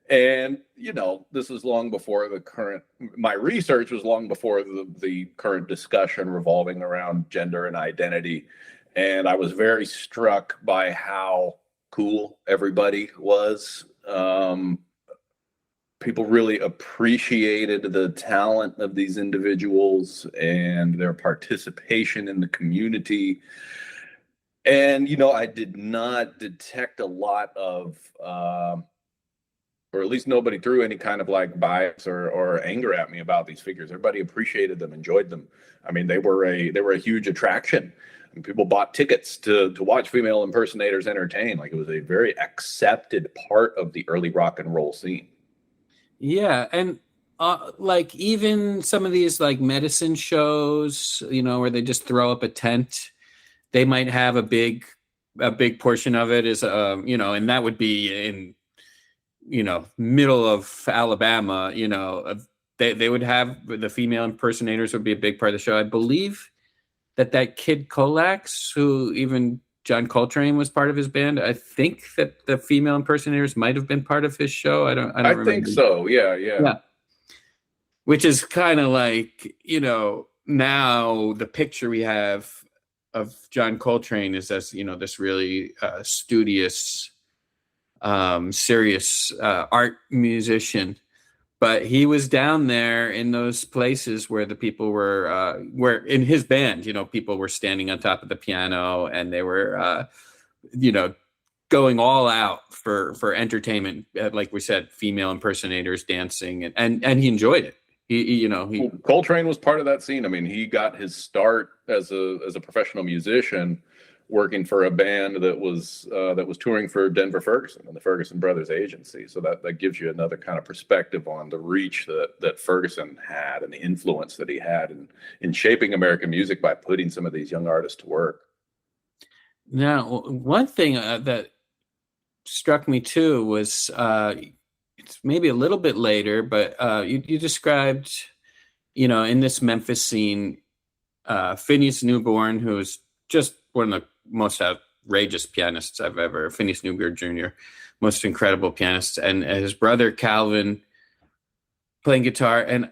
And, this was long before my research was long before the current discussion revolving around gender and identity. And I was very struck by how cool everybody was. People really appreciated the talent of these individuals and their participation in the community. And, I did not detect a lot of, or at least nobody threw any kind of like bias or anger at me about these figures. Everybody appreciated them, enjoyed them. I mean, they were a huge attraction. And people bought tickets to watch female impersonators entertain. Like, it was a very accepted part of the early rock and roll scene. Yeah, and like even some of these like medicine shows, where they just throw up a tent, they might have a big portion of it is, and that would be in, middle of Alabama, they would have the female impersonators would be a big part of the show. I believe that Kid Colax, who even John Coltrane was part of his band. I think that the female impersonators might have been part of his show. I don't remember. think so. Yeah. Which is kind of like, now the picture we have of John Coltrane is as, this really studious, serious art musician. But he was down there in those places where the people where in his band, people were standing on top of the piano and they were, going all out for entertainment. Like we said, female impersonators dancing, and he enjoyed it. Coltrane was part of that scene. I mean, he got his start as a professional musician working for a band that was touring for Denver Ferguson and the Ferguson Brothers Agency. So that gives you another kind of perspective on the reach that Ferguson had and the influence that he had in shaping American music by putting some of these young artists to work. Now, one thing that struck me too was it's maybe a little bit later, but you described, in this Memphis scene, Phineas Newborn, who is just one of the most outrageous pianists I've ever, Phineas Newborn Jr., most incredible pianist, and his brother Calvin playing guitar. And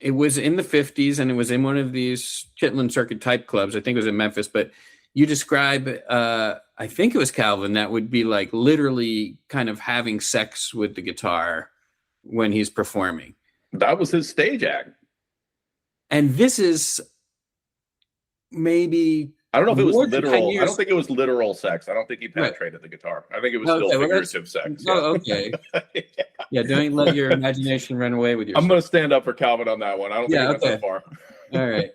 it was in the 50s, and it was in one of these Chitlin Circuit type clubs. I think it was in Memphis, but you describe, I think it was Calvin, that would be like literally kind of having sex with the guitar when he's performing. That was his stage act. And this is maybe, I don't know if it was literal. I don't think it was literal sex. I don't think he penetrated the guitar. I think it was still figurative sex. Yeah. Oh, okay. Yeah, don't let your imagination run away with you. I'm going to stand up for Calvin on that one. I don't think he went that far. All right.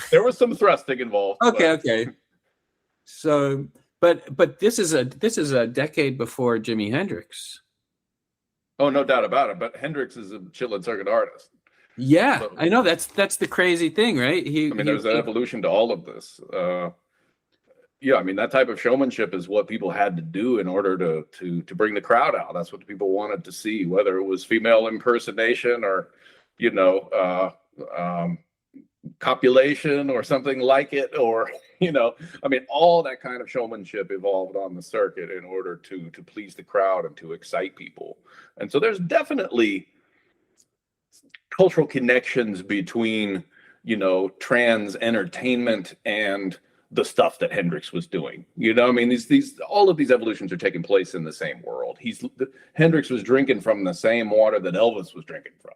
There was some thrusting involved. Okay. So, but this is a decade before Jimi Hendrix. Oh, no doubt about it. But Hendrix is a Chitlin Circuit artist. Yeah, so, I know that's the crazy thing, right? There's an evolution to all of this. That type of showmanship is what people had to do in order to bring the crowd out. That's what people wanted to see, whether it was female impersonation or, copulation or something like it, or all that kind of showmanship evolved on the circuit in order to please the crowd and to excite people. And so there's definitely cultural connections between trans entertainment and the stuff that Hendrix was doing. These all of these evolutions are taking place in the same world. Hendrix was drinking from the same water that Elvis was drinking from.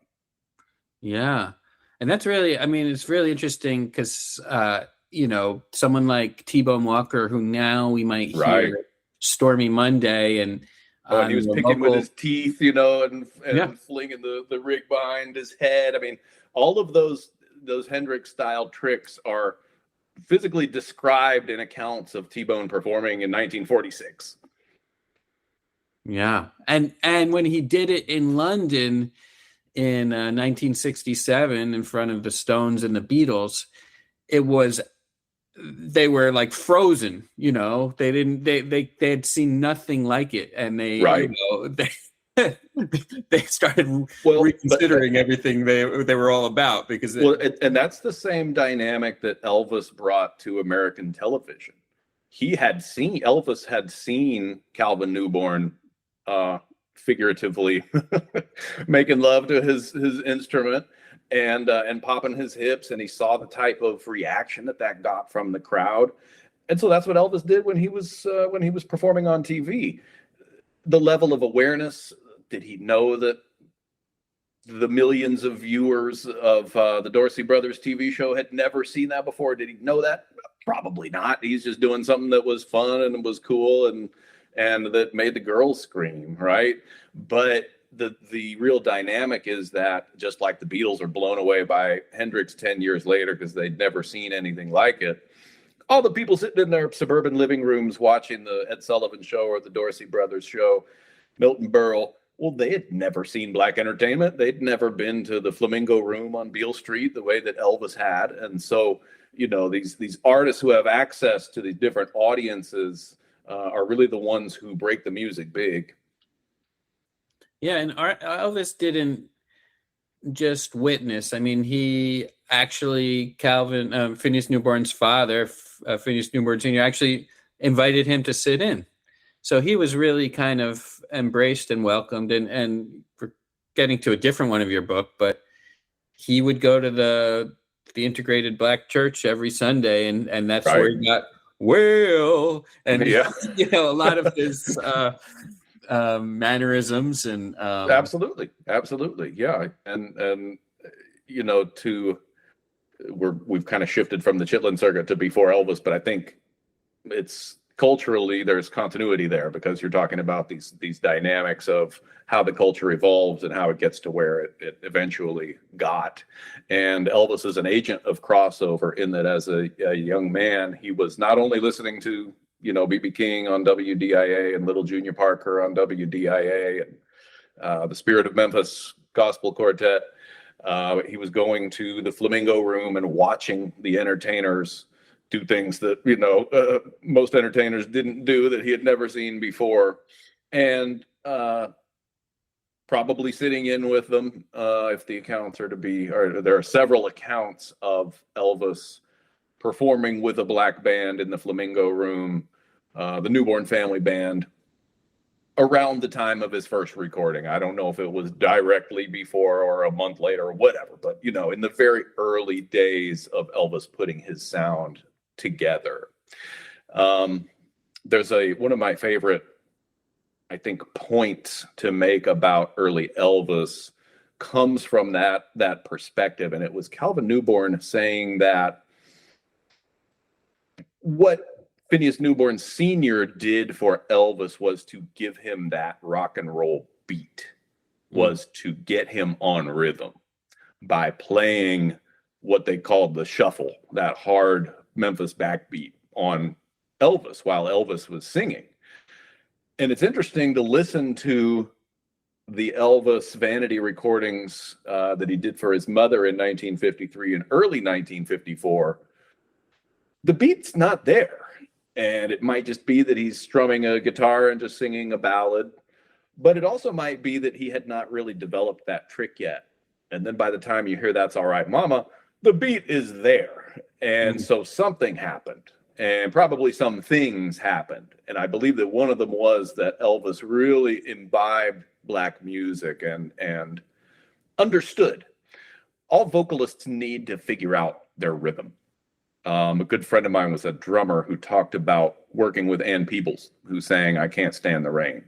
Yeah. And that's really, it's really interesting because, someone like T-Bone Walker, who now we might hear Stormy Monday, and he was picking with his teeth, and flinging the rig behind his head. All of those Hendrix-style tricks are physically described in accounts of T-Bone performing in 1946. Yeah. And when he did it in London in 1967 in front of the Stones and the Beatles, they were like frozen, they had seen nothing like it, and they started reconsidering everything they were all about, because and that's the same dynamic that Elvis brought to American television. Elvis had seen Calvin Newborn figuratively making love to his instrument and popping his hips, and he saw the type of reaction that got from the crowd. And so that's what Elvis did when he was performing on TV. The level of awareness, did he know that the millions of viewers of the Dorsey Brothers TV show had never seen that before? Did he know that? Probably not. He's just doing something that was fun and was cool and that made the girls scream, right? But the real dynamic is that, just like the Beatles are blown away by Hendrix 10 years later because they'd never seen anything like it, all the people sitting in their suburban living rooms watching the Ed Sullivan Show or the Dorsey Brothers show, Milton Berle, Well, they had never seen black entertainment. They'd never been to the Flamingo Room on Beale Street the way that Elvis had. And so, these artists who have access to these different audiences are really the ones who break the music big. Yeah, and Elvis didn't just witness. I mean, he actually, Phineas Newborn's father, Phineas Newborn Sr., actually invited him to sit in. So he was really kind of embraced and welcomed. And for getting to a different one of your book, but he would go to the Integrated Black Church every Sunday, and that's Right. where he got and Yeah. a lot of his mannerisms and Absolutely, yeah. And we've kind of shifted from the Chitlin Circuit to before Elvis, but I think it's culturally there's continuity there, because you're talking about these dynamics of how the culture evolves and how it gets to where it eventually got. And Elvis is an agent of crossover, in that as a young man, he was not only listening to B.B. King on WDIA and Little Junior Parker on WDIA and the Spirit of Memphis Gospel Quartet. He was going to the Flamingo Room and watching the entertainers do things that most entertainers didn't do, that he had never seen before, and probably sitting in with them, if the accounts are to be, or there are several accounts of Elvis performing with a black band in the Flamingo Room, the Newborn Family Band, around the time of his first recording. I don't know if it was directly before or a month later or whatever, but in the very early days of Elvis putting his sound together. There's one of my favorite, I think, points to make about early Elvis comes from that perspective, and it was Calvin Newborn saying that what Phineas Newborn Sr. did for Elvis was to give him that rock and roll beat, was to get him on rhythm by playing what they called the shuffle, that hard Memphis backbeat on Elvis while Elvis was singing. And it's interesting to listen to the Elvis vanity recordings that he did for his mother in 1953 and early 1954. The beat's not there. And it might just be that he's strumming a guitar and just singing a ballad. But it also might be that he had not really developed that trick yet. And then by the time you hear That's All Right, Mama, the beat is there. And so something happened, and probably some things happened. And I believe that one of them was that Elvis really imbibed black music and understood. All vocalists need to figure out their rhythm. A good friend of mine was a drummer who talked about working with Ann Peebles, who sang I Can't Stand the Rain.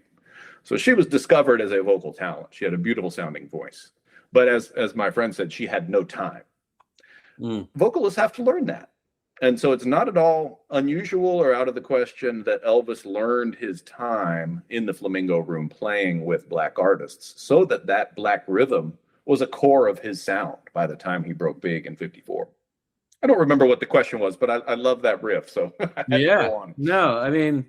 So she was discovered as a vocal talent. She had a beautiful sounding voice. But as my friend said, she had no time. Vocalists have to learn that. And so it's not at all unusual or out of the question that Elvis learned his time in the Flamingo Room playing with black artists, so that black rhythm was a core of his sound by the time he broke big in 54. I don't remember what the question was, but I love that riff. So I had to go on. No, I mean,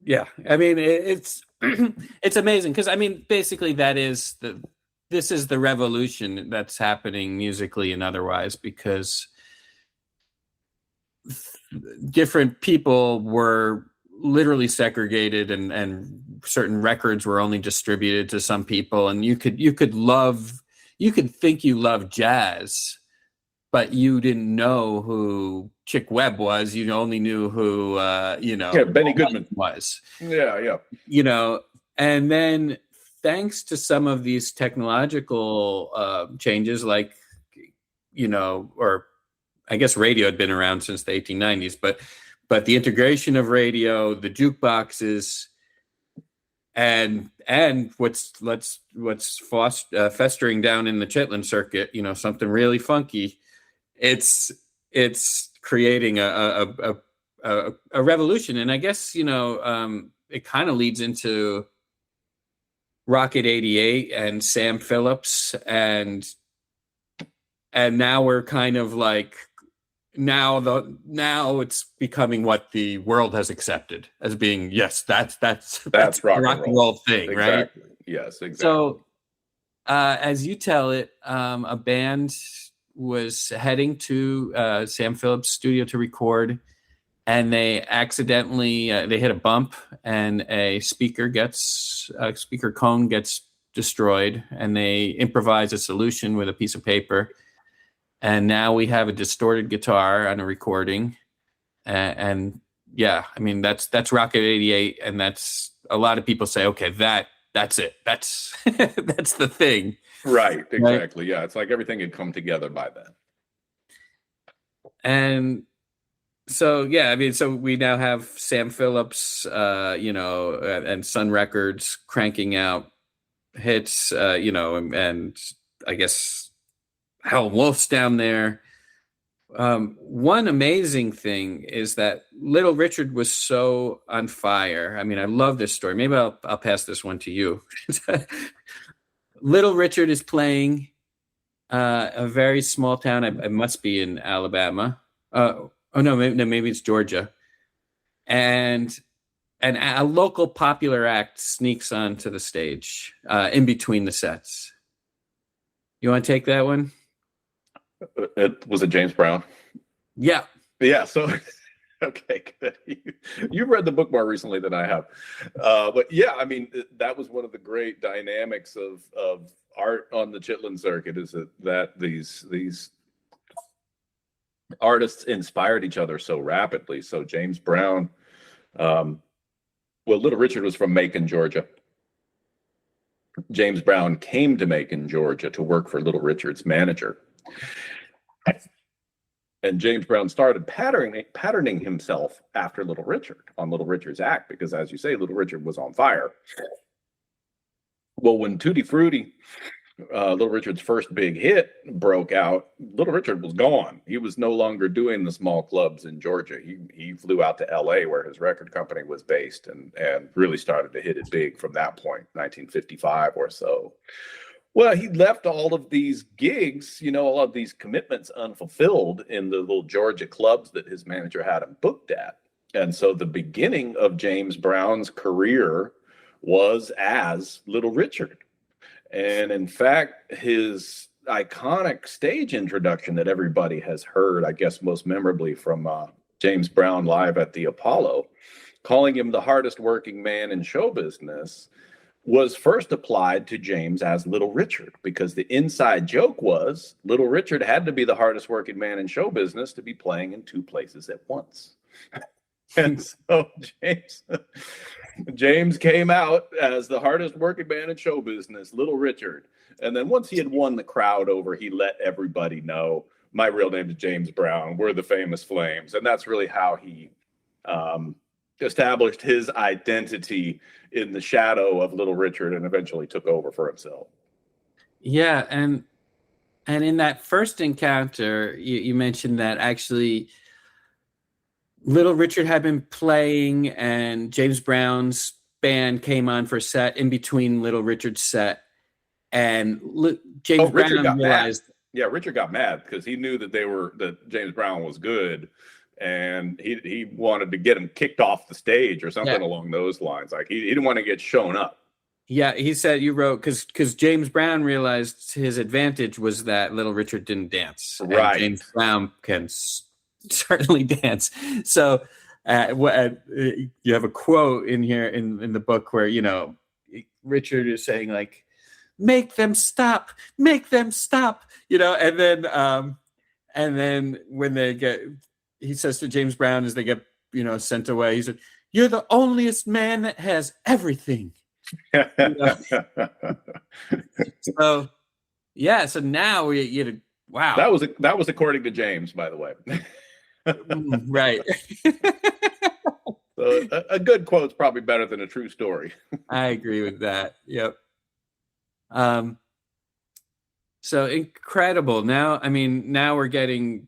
yeah, I mean, it's it's amazing, because I mean, basically this is the revolution that's happening musically and otherwise, because different people were literally segregated, and certain records were only distributed to some people, and you could think you loved jazz, but you didn't know who Chick Webb was. You only knew who Benny Goodman was. Yeah. And then thanks to some of these technological changes, like, or I guess radio had been around since the 1890s, but the integration of radio, the jukeboxes, and what's festering down in the Chitlin Circuit, something really funky. It's creating a revolution, and I guess it kind of leads into Rocket 88 and Sam Phillips, and now we're kind of like now it's becoming what the world has accepted as being, yes, that's rock rock and and roll. roll thing, Exactly. right? Yes, exactly. So as you tell it, a band was heading to Sam Phillips' studio to record, and they accidentally they hit a bump, and a speaker cone gets destroyed, and they improvise a solution with a piece of paper, and now we have a distorted guitar on a recording, and yeah, I mean that's Rocket 88, and that's a lot of people say, okay, that's it, that's that's the thing. Right, exactly. Right? Yeah, it's like everything had come together by then. And so, yeah, I mean, so we now have Sam Phillips, and Sun Records cranking out hits, and I guess Howlin' Wolf's down there. One amazing thing is that Little Richard was so on fire. I mean, I love this story. Maybe I'll pass this one to you. Little Richard is playing a very small town. It must be in Alabama. Maybe it's Georgia. And a local popular act sneaks onto the stage in between the sets. You want to take that one? Was it James Brown? Yeah. Yeah. So, okay, good. You've read the book more recently than I have. But yeah, I mean, that was one of the great dynamics of art on the Chitlin Circuit, is that these artists inspired each other so rapidly. So James Brown, Little Richard was from Macon, Georgia. James Brown came to Macon, Georgia to work for Little Richard's manager. And James Brown started patterning himself after Little Richard on Little Richard's act, because, as you say, Little Richard was on fire. Well, when Tutti Frutti, Little Richard's first big hit, broke out, Little Richard was gone. He was no longer doing the small clubs in Georgia. He flew out to LA, where his record company was based, and really started to hit it big from that point, 1955 or so. Well, he left all of these gigs, all of these commitments unfulfilled in the little Georgia clubs that his manager had him booked at. And so the beginning of James Brown's career was as Little Richard. And in fact, his iconic stage introduction that everybody has heard, I guess most memorably from James Brown live at the Apollo, calling him the hardest working man in show business, was first applied to James as Little Richard, because the inside joke was Little Richard had to be the hardest working man in show business to be playing in two places at once. And so James came out as the hardest working man in show business, Little Richard. And then once he had won the crowd over, he let everybody know, my real name is James Brown. We're the Famous Flames. And that's really how he established his identity in the shadow of Little Richard, and eventually took over for himself. Yeah, and in that first encounter, you mentioned that actually Little Richard had been playing, and James Brown's band came on for a set in between Little Richard's set, and James Brown realized. Yeah, Richard got mad because he knew that James Brown was good, and he wanted to get him kicked off the stage or something along those lines. Like he didn't want to get shown up. Yeah, he said, you wrote, because James Brown realized his advantage was that Little Richard didn't dance. Right. And James Brown can certainly dance. So you have a quote in here in the book where, Richard is saying, like, make them stop, and then when he says to James Brown as they get, sent away, he said, "You're the onlyest man that has everything." So now wow. That was according to James, by the way. Right. So a good quote's probably better than a true story. I agree with that. Yep. So incredible. Now we're getting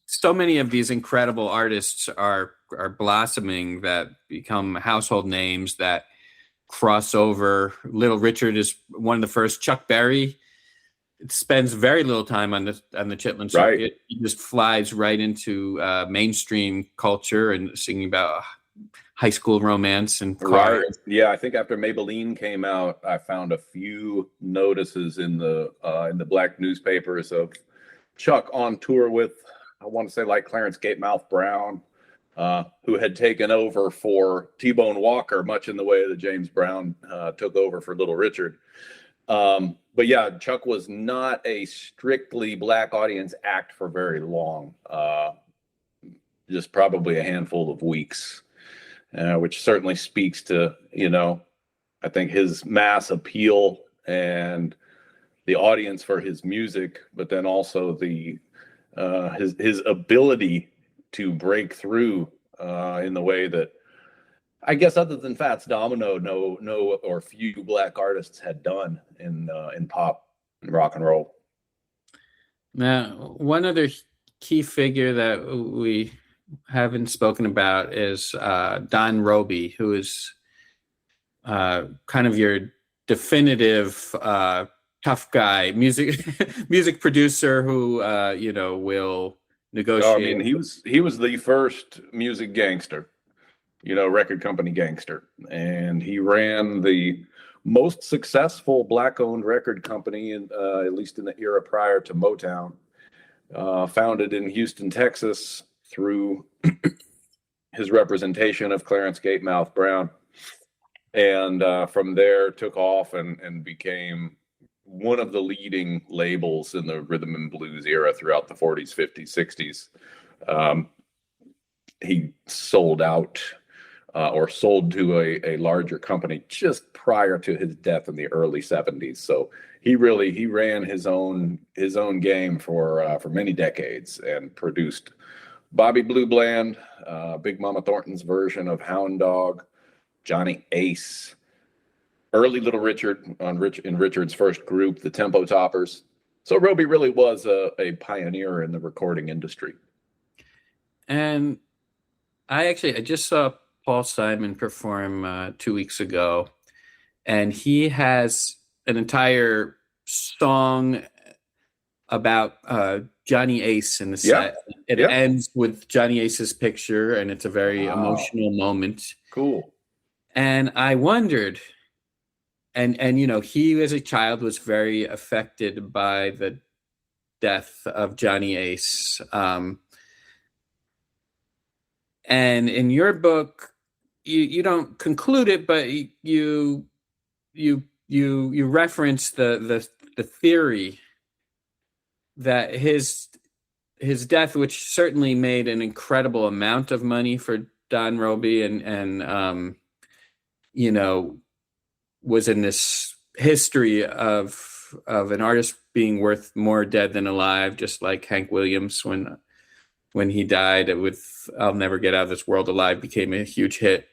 so many of these incredible artists are blossoming that become household names that cross over. Little Richard is one of the first. Chuck Berry spends very little time on the Chitlin Circuit. Right. He just flies right into mainstream culture and singing about high school romance and cars. Right. Yeah, I think after Maybelline came out, I found a few notices in the black newspapers of Chuck on tour with, I want to say, like Clarence Gatemouth Brown, who had taken over for T-Bone Walker, much in the way that James Brown took over for Little Richard. But yeah, Chuck was not a strictly black audience act for very long, just probably a handful of weeks, which certainly speaks to, I think his mass appeal and the audience for his music, but then also his ability to break through in the way that, I guess, other than Fats Domino, no or few black artists had done in pop and rock and roll. Now, one other key figure that we haven't spoken about is Don Roby, who is kind of your definitive tough guy, music producer who will negotiate. I mean, he was the first music gangster, record company gangster, and he ran the most successful black-owned record company, at least in the era prior to Motown. Founded in Houston, Texas, through his representation of Clarence Gatemouth Brown, and from there took off and became one of the leading labels in the rhythm and blues era throughout the 40s, 50s, 60s. He sold out or sold to a larger company just prior to his death in the early 70s. So he ran his own game for many decades and produced Bobby Blue Bland, Big Mama Thornton's version of Hound Dog, Johnny Ace, early Little Richard in Richard's first group, the Tempo Toppers. So Roby really was a pioneer in the recording industry. And I just saw Paul Simon perform 2 weeks ago, and he has an entire song about Johnny Ace in the set. It ends with Johnny Ace's picture, and it's a very emotional moment. Cool. And I wondered, and he as a child was very affected by the death of Johnny Ace. And in your book, you don't conclude it, but you reference the theory that his death, which certainly made an incredible amount of money for Don Roby, and was in this history of an artist being worth more dead than alive, just like Hank Williams when he died with "I'll Never Get Out of This World Alive" became a huge hit.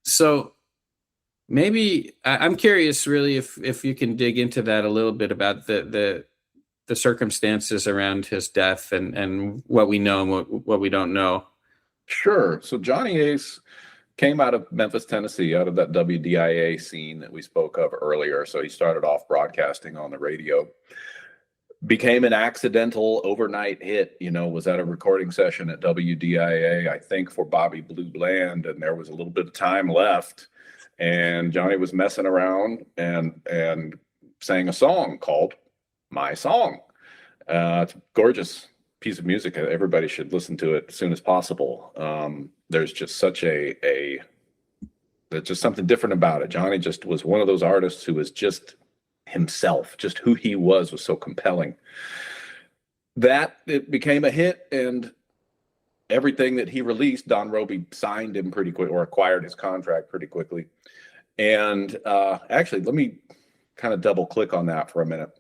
So maybe I'm curious, really, if you can dig into that a little bit about the circumstances around his death and what we know and what we don't know. Sure. So Johnny Ace came out of Memphis, Tennessee, out of that WDIA scene that we spoke of earlier. So he started off broadcasting on the radio, became an accidental overnight hit, was at a recording session at WDIA, I think for Bobby Blue Bland, and there was a little bit of time left. And Johnny was messing around and sang a song called My Song. It's a gorgeous piece of music. Everybody should listen to it as soon as possible. There's just there's just something different about it. Johnny just was one of those artists who was just himself, just who he was so compelling that it became a hit, and everything that he released, Don Roby signed him pretty quick, or acquired his contract pretty quickly. And actually, let me kind of double click on that for a minute.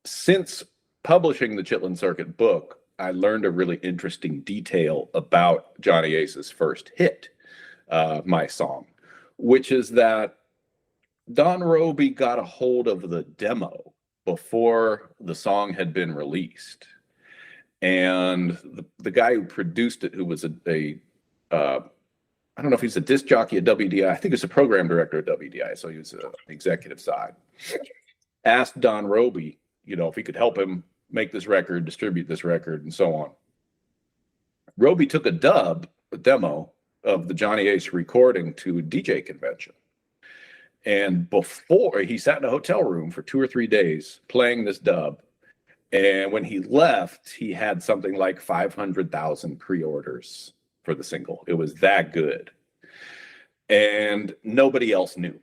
Since publishing the Chitlin Circuit book, I learned a really interesting detail about Johnny Ace's first hit, My Song, which is that Don Roby got a hold of the demo before the song had been released. And the guy who produced it, who was I don't know if he's a disc jockey at WDI, I think he's a program director at WDI, so he was an executive side, asked Don Roby, if he could help him make this record, distribute this record, and so on. Roby took a demo of the Johnny Ace recording to a DJ convention. And before, he sat in a hotel room for 2 or 3 days playing this dub. And when he left, he had something like 500,000 pre-orders for the single. It was that good. And nobody else knew,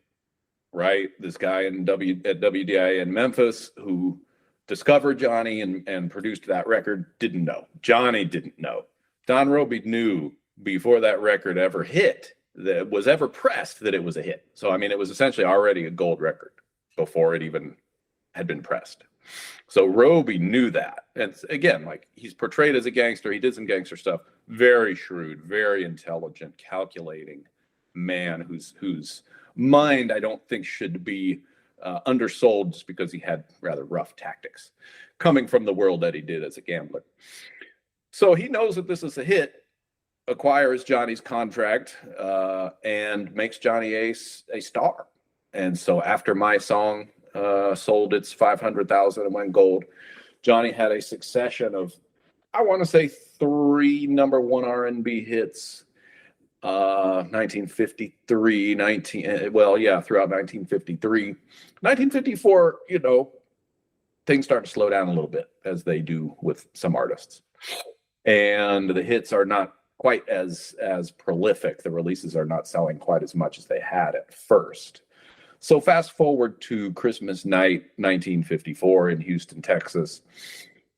right? This guy at WDIA in Memphis who discovered Johnny and produced that record didn't know. Johnny didn't know. Don Roby knew before that record ever hit, that was ever pressed, that it was a hit. So, I mean, it was essentially already a gold record before it even had been pressed. So Roby knew that. And again, like, he's portrayed as a gangster. He did some gangster stuff. Very shrewd, very intelligent, calculating man whose mind I don't think should be undersold just because he had rather rough tactics coming from the world that he did as a gambler. So he knows that this is a hit, acquires Johnny's contract, and makes Johnny Ace a star. And so after My Song sold its 500,000 and went gold, Johnny had a succession of, I want to say, 3 number 1 R&B hits. 1953, throughout 1953. 1954, things start to slow down a little bit, as they do with some artists. And the hits are not quite as prolific. The releases are not selling quite as much as they had at first. So fast forward to Christmas night, 1954 in Houston, Texas.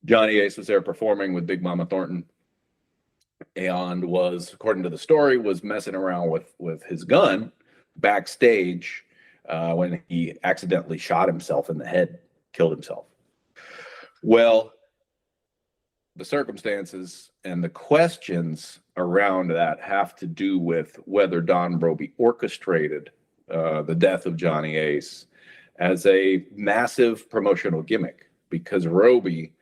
Johnny Ace was there performing with Big Mama Thornton, and was, according to the story, was messing around with his gun backstage when he accidentally shot himself in the head, killed himself. Well, the circumstances and the questions around that have to do with whether Don Roby orchestrated the death of Johnny Ace as a massive promotional gimmick, because Roby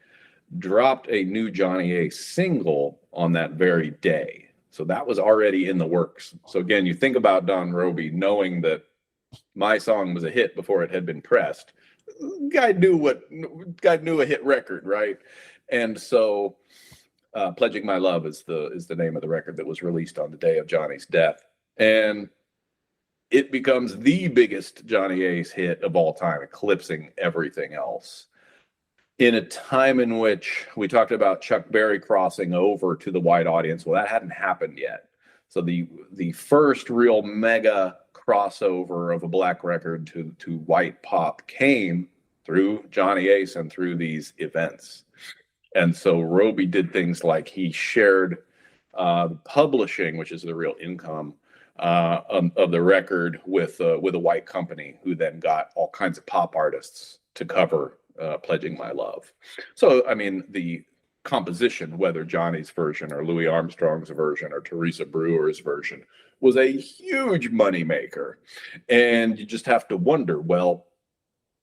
dropped a new Johnny Ace single on that very day. So that was already in the works. So again, you think about Don Roby knowing that My Song was a hit before it had been pressed. Guy knew a hit record, right? And so Pledging My Love is the name of the record that was released on the day of Johnny's death. And it becomes the biggest Johnny Ace hit of all time, eclipsing everything else. In a time in which we talked about Chuck Berry crossing over to the white audience, well, that hadn't happened yet. So the first real mega crossover of a black record to white pop came through Johnny Ace and through these events. And so Roby did things like he shared publishing, which is the real income of the record, with a white company, who then got all kinds of pop artists to cover Pledging My Love. So, I mean, the composition, whether Johnny's version or Louis Armstrong's version or Teresa Brewer's version, was a huge moneymaker. And you just have to wonder, well,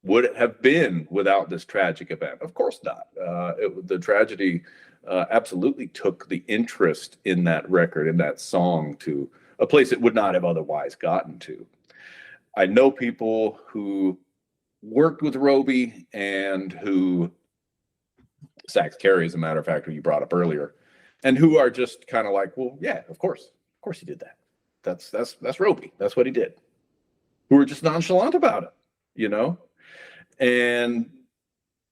would it have been without this tragic event? Of course not. The tragedy absolutely took the interest in that record, in that song, to a place it would not have otherwise gotten to. I know people who worked with Roby and who, Sax Carey, as a matter of fact, who you brought up earlier, and who are just kind of like, well, yeah, of course he did that. That's Roby. That's what he did. Who are just nonchalant about it, And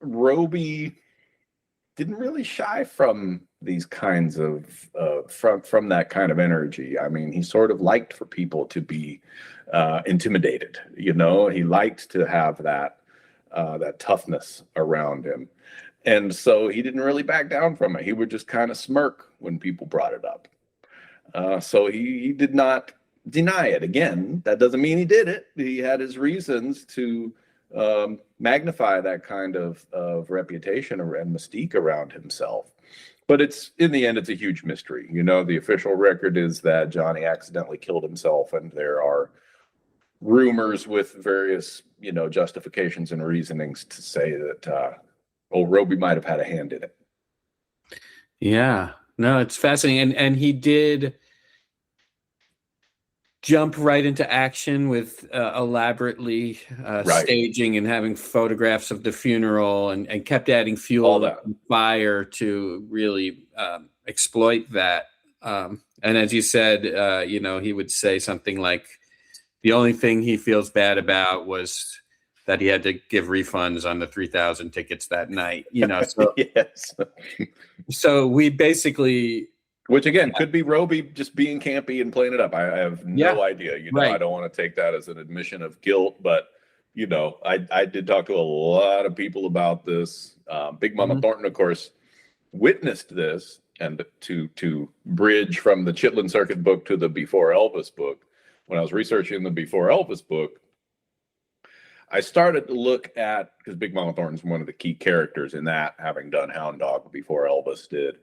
Roby didn't really shy from these kinds of from that kind of energy. I mean, he sort of liked for people to be intimidated. He liked to have that toughness around him, and so he didn't really back down from it. He would just kind of smirk when people brought it up. So he did not deny it. Again, that doesn't mean he did it. He had his reasons to magnify that kind of reputation and mystique around himself. But in the end, it's a huge mystery. The official record is that Johnny accidentally killed himself, and there are rumors with various, justifications and reasonings to say that Roby might have had a hand in it. it. Yeah, no, it's fascinating. And he did jump right into action with elaborately Right. staging and having photographs of the funeral, and kept adding All fuel that. and fire to really exploit that. And as you said, he would say something like, the only thing he feels bad about was that he had to give refunds on the 3,000 tickets that night. So Yes. so we basically, Which again could be Roby just being campy and playing it up. I have no idea. right. I don't want to take that as an admission of guilt, but I did talk to a lot of people about this. Big Mama Mhm. Thornton, of course, witnessed this, and to bridge from the Chitlin Circuit book to the Before Elvis book. When I was researching the Before Elvis book, I started to look at, because Big Mama Thornton's one of the key characters in that, having done Hound Dog before Elvis did.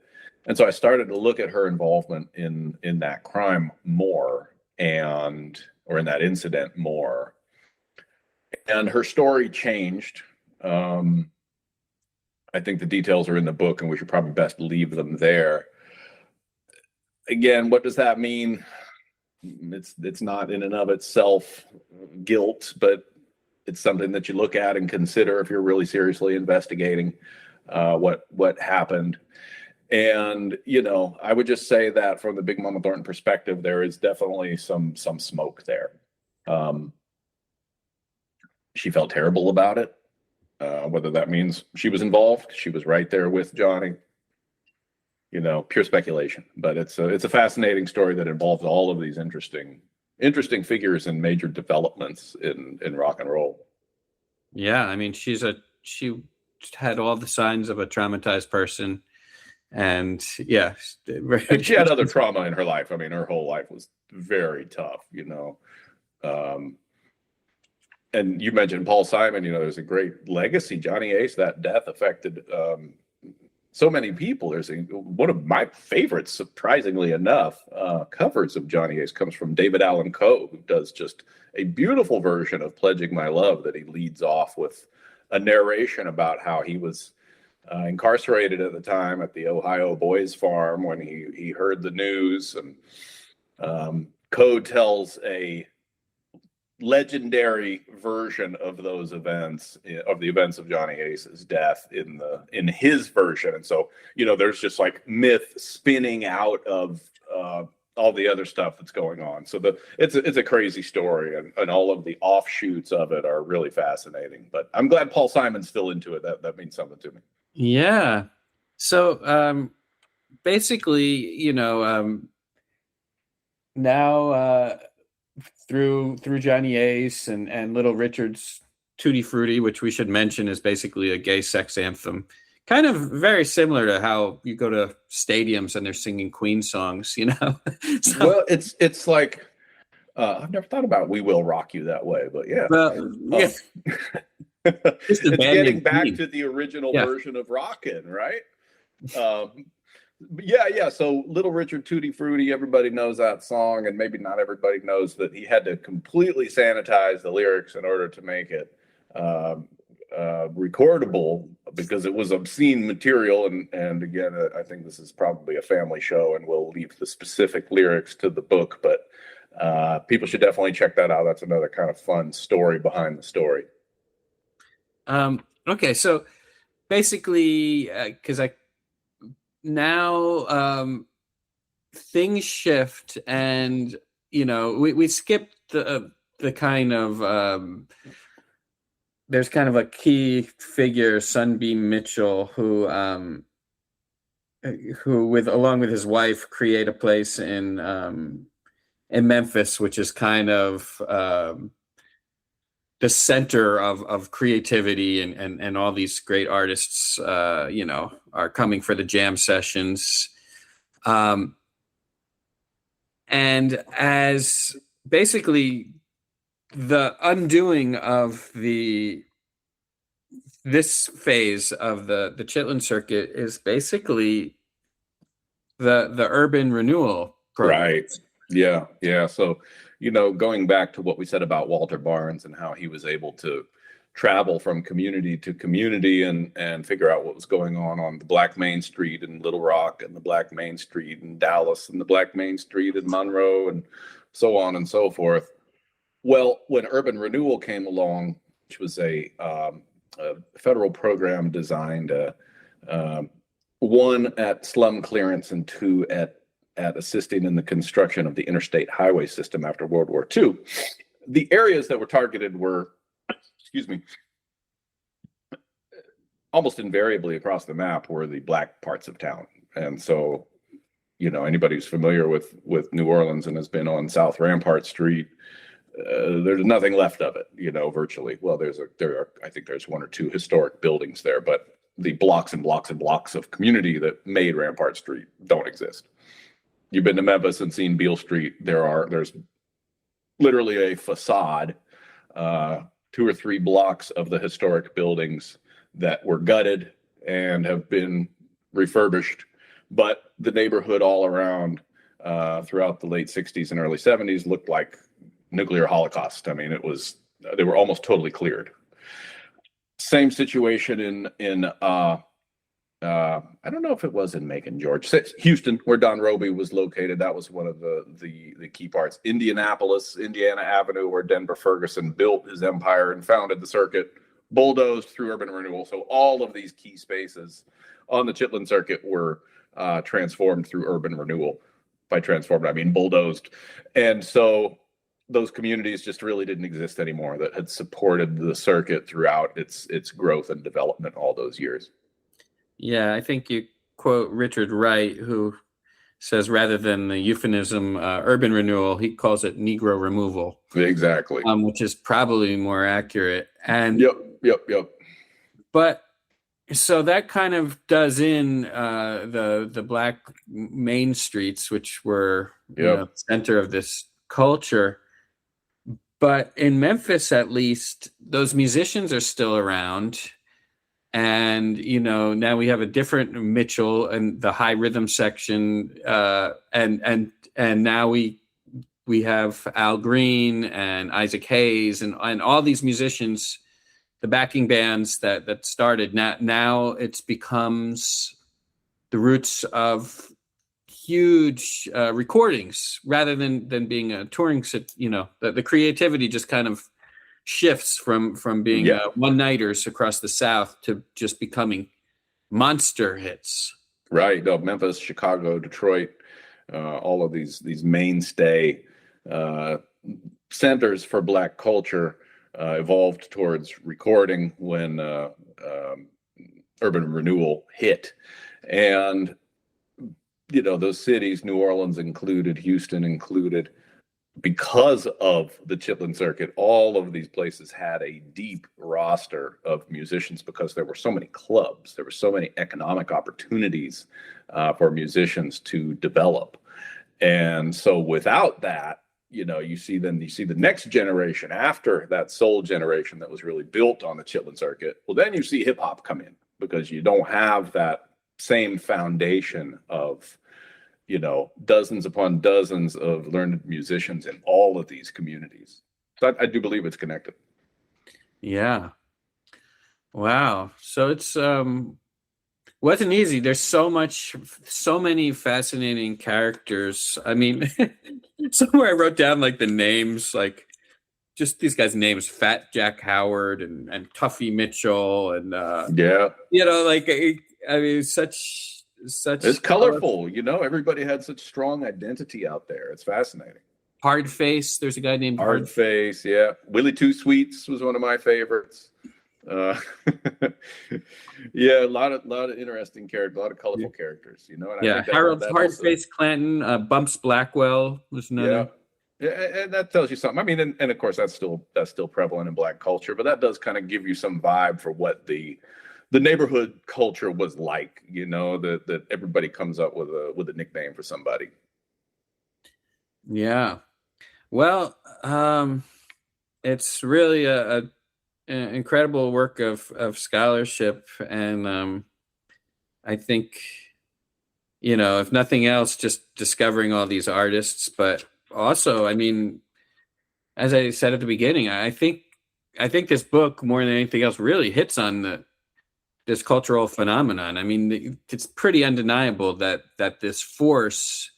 And so I started to look at her involvement in that crime more, or in that incident more. And her story changed. I think the details are in the book, and we should probably best leave them there. Again, what does that mean? It's not in and of itself guilt, but it's something that you look at and consider if you're really seriously investigating what happened. And I would just say that from the Big Mama Thornton perspective, there is definitely some smoke there. She felt terrible about it. Whether that means she was involved, she was right there with Johnny. Pure speculation. But it's a fascinating story that involves all of these interesting figures and major developments in rock and roll. Yeah, I mean, she had all the signs of a traumatized person, and yeah, And she had other trauma in her life. I mean, her whole life was very tough. And you mentioned Paul Simon. There's a great legacy. Johnny Ace, that death affected so many people. There's one of my favorites, surprisingly enough, covers of Johnny Ace comes from David Allan Coe, who does just a beautiful version of Pledging My Love that he leads off with a narration about how he was incarcerated at the time at the Ohio Boys Farm when he heard the news. And Coe tells a legendary version of those events, of the events of Johnny Ace's death in his version. And so there's just like myth spinning out of all the other stuff that's going on. So it's a crazy story, and all of the offshoots of it are really fascinating. But I'm glad Paul Simon's still into it. That means something to me. Yeah. So basically, now through Johnny Ace and Little Richard's Tutti Frutti, which we should mention is basically a gay sex anthem, kind of very similar to how you go to stadiums and they're singing Queen songs, So, well, it's like I've never thought about "We Will Rock You" that way, but yeah. Well, yeah. It's getting back to the original version of Rockin', right? Yeah. So Little Richard Tutti Frutti, everybody knows that song, and maybe not everybody knows that he had to completely sanitize the lyrics in order to make it recordable, because it was obscene material. And again, I think this is probably a family show, and we'll leave the specific lyrics to the book, but people should definitely check that out. That's another kind of fun story behind the story. Okay, so basically, because now things shift, and we skipped the kind of there's kind of a key figure, Sunbeam Mitchell, who along with his wife create a place in Memphis, which is kind of the center of creativity, and all these great artists, are coming for the jam sessions. And as basically the undoing of this phase of the Chitlin Circuit is basically the urban renewal program. Right. Yeah. So, going back to what we said about Walter Barnes and how he was able to travel from community to community and figure out what was going on the Black Main Street in Little Rock, and the Black Main Street in Dallas, and the Black Main Street in Monroe, and so on and so forth. Well, when urban renewal came along, which was a federal program designed one at slum clearance and two at assisting in the construction of the interstate highway system after World War II, the areas that were targeted were, excuse me, almost invariably across the map were the black parts of town. And so, anybody who's familiar with New Orleans and has been on South Rampart Street, there's nothing left of it, virtually. Well, I think there's one or two historic buildings there, but the blocks and blocks and blocks of community that made Rampart Street don't exist. You've been to Memphis and seen Beale Street. There's literally a facade, 2 or 3 blocks of the historic buildings that were gutted and have been refurbished, but the neighborhood all around throughout the late 60s and early 70s looked like nuclear holocaust. I mean, they were almost totally cleared. Same situation in I don't know if it was in Macon, Georgia, Houston, where Don Roby was located. That was one of the key parts. Indianapolis, Indiana Avenue, where Denver Ferguson built his empire and founded the circuit, bulldozed through urban renewal. So all of these key spaces on the Chitlin Circuit were transformed through urban renewal. By transformed, I mean bulldozed. And so those communities just really didn't exist anymore that had supported the circuit throughout its growth and development all those years. Yeah, I think you quote Richard Wright, who says rather than the euphemism urban renewal, he calls it Negro removal. Exactly. Which is probably more accurate. And Yep. But so that kind of does in the black main streets, which were the center of this culture. But in Memphis, at least, those musicians are still around. And, now we have a different Mitchell and the high rhythm section. And now we have Al Green and Isaac Hayes and all these musicians, the backing bands that started. Now it becomes the roots of huge recordings rather than being a touring. The creativity just kind of shifts from being one-nighters across the South to just becoming monster hits. Right. No, Memphis, Chicago, Detroit, all of these mainstay centers for Black culture evolved towards recording when urban renewal hit. And, those cities, New Orleans included, Houston included, because of the Chitlin Circuit, all of these places had a deep roster of musicians because there were so many clubs, there were so many economic opportunities for musicians to develop. And so without that, you see the next generation after that soul generation that was really built on the Chitlin Circuit. Well, then you see hip hop come in because you don't have that same foundation of dozens upon dozens of learned musicians in all of these communities. So I do believe it's connected. Yeah. Wow. So it's wasn't easy. There's so many fascinating characters. I mean, somewhere I wrote down like the names, like just these guys' names: Fat Jack Howard and Tuffy Mitchell, and such. It's colorful, everybody had such strong identity out there. It's fascinating. Hardface, there's a guy named Hardface. Yeah. Willie Two Sweets was one of my favorites. A lot of interesting characters, a lot of colorful characters, and Harold Hardface Clanton, Bumps Blackwell was another. Yeah, and that tells you something. I mean, and of course that's still prevalent in Black culture, but that does kind of give you some vibe for what the neighborhood culture was like, that everybody comes up with a nickname for somebody. Yeah. Well, it's really an incredible work of scholarship. And I think, if nothing else, just discovering all these artists, but also, I mean, as I said at the beginning, I think this book more than anything else really hits on this cultural phenomenon. I mean, it's pretty undeniable that this force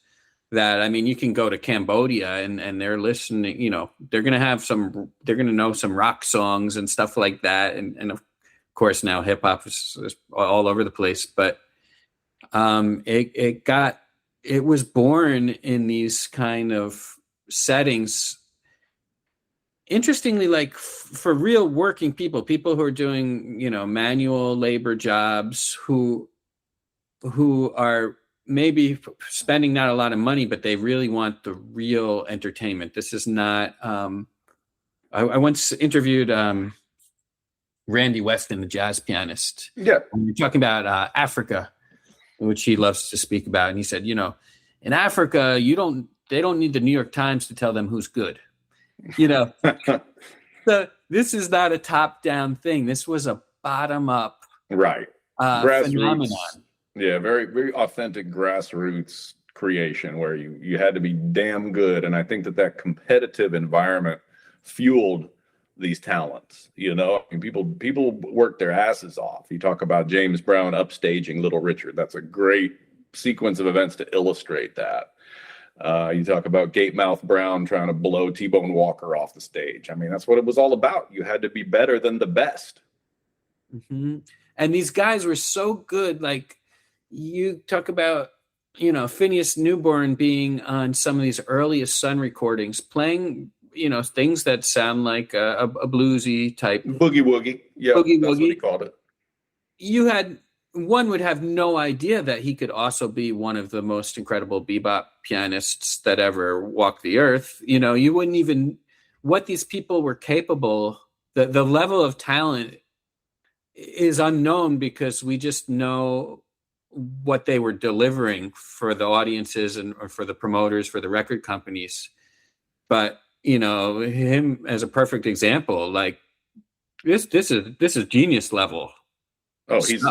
that, I mean, you can go to Cambodia and they're listening, they're going to know some rock songs and stuff like that. And of course now hip hop is all over the place, but it was born in these kind of settings. Interestingly, like for real working people who are doing, manual labor jobs, who are maybe spending not a lot of money, but they really want the real entertainment. This is not, I once interviewed Randy Weston, the jazz pianist. Yeah. And we were talking about Africa, which he loves to speak about. And he said, in Africa, they don't need the New York Times to tell them who's good. So this is not a top-down thing. This was a bottom-up right phenomenon. Yeah, very, very authentic grassroots creation where you had to be damn good. And I think that competitive environment fueled these talents. I mean, people work their asses off. You talk about James Brown upstaging Little Richard. That's a great sequence of events to illustrate that. You talk about Gatemouth Brown trying to blow T-Bone Walker off the stage. I mean, that's what it was all about. You had to be better than the best. Mm-hmm. And these guys were so good. Like you talk about, Phineas Newborn being on some of these earliest Sun recordings, playing, things that sound like a bluesy type. Boogie woogie. Yeah, that's what he called it. One would have no idea that he could also be one of the most incredible bebop pianists that ever walked the earth. You wouldn't even, what these people were capable, the level of talent is unknown because we just know what they were delivering for the audiences or for the promoters, for the record companies. But, him as a perfect example, like this is genius level. Oh, he's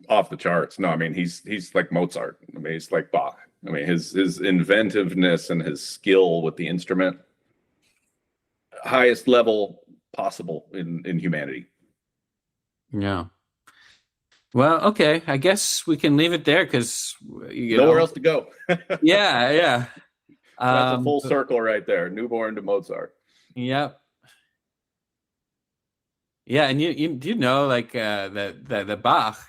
off the charts. No, I mean, he's like Mozart. I mean, he's like Bach. I mean, his inventiveness and his skill with the instrument, highest level possible in humanity. Yeah. Well, okay. I guess we can leave it there because nowhere else to go. Yeah. That's a full circle right there. Newborn to Mozart. Yep. Yeah, and you like the Bach,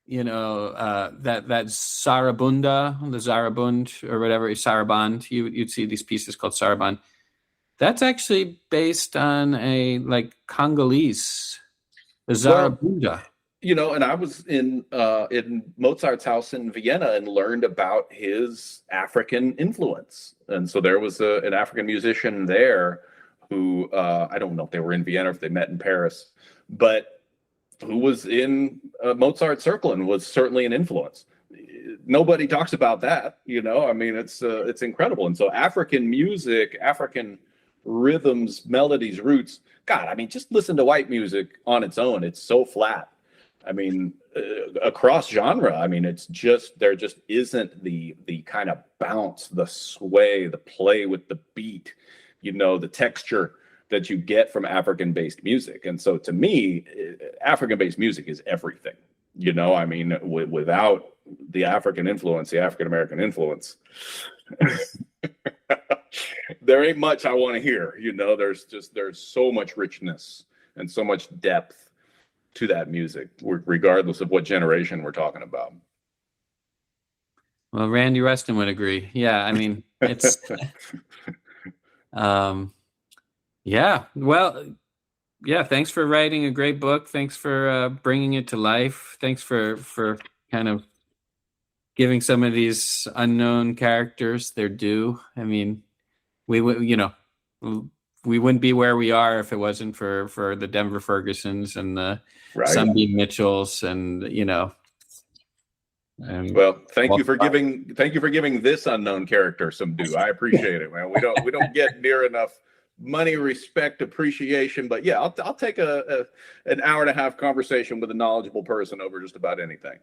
that Sarabunda, the Zarabund or whatever, Saraband. You'd see these pieces called Saraband. That's actually based on a like Congolese, the Zarabunda. Well, and I was in Mozart's house in Vienna and learned about his African influence, and so there was an African musician there who I don't know if they were in Vienna or if they met in Paris, but who was in Mozart's circle and was certainly an influence. Nobody talks about that, I mean, it's incredible. And so African music, African rhythms, melodies, roots, God, I mean, just listen to white music on its own. It's so flat. I mean, across genre, I mean, there just isn't the kind of bounce, the sway, the play with the beat, the texture that you get from African-based music. And so to me, African-based music is everything, I mean, without the African influence, the African-American influence, there ain't much I want to hear, there's so much richness and so much depth to that music, regardless of what generation we're talking about. Well, Randy Weston would agree. Yeah. I mean, it's, yeah, well, yeah. Thanks for writing a great book. Thanks for bringing it to life. Thanks for kind of giving some of these unknown characters their due. I mean, we wouldn't be where we are if it wasn't for the Denver Fergusons and the Sunbeam Mitchells and And well, thank you for giving this unknown character some due. I appreciate it, man. We don't get near enough money, respect, appreciation. But yeah, I'll take an hour and a half conversation with a knowledgeable person over just about anything.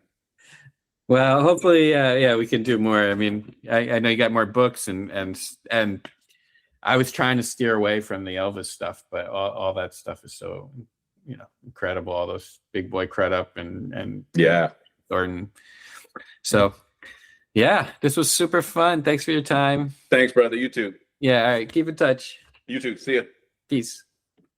Well, hopefully, we can do more. I mean, I know you got more books, and I was trying to steer away from the Elvis stuff, but all that stuff is so incredible. All those Big Boy Crudup and yeah, Thornton. So, Yeah, this was super fun. Thanks for your time. Thanks, brother. You too. Yeah, all right. Keep in touch. You too. See ya. Peace.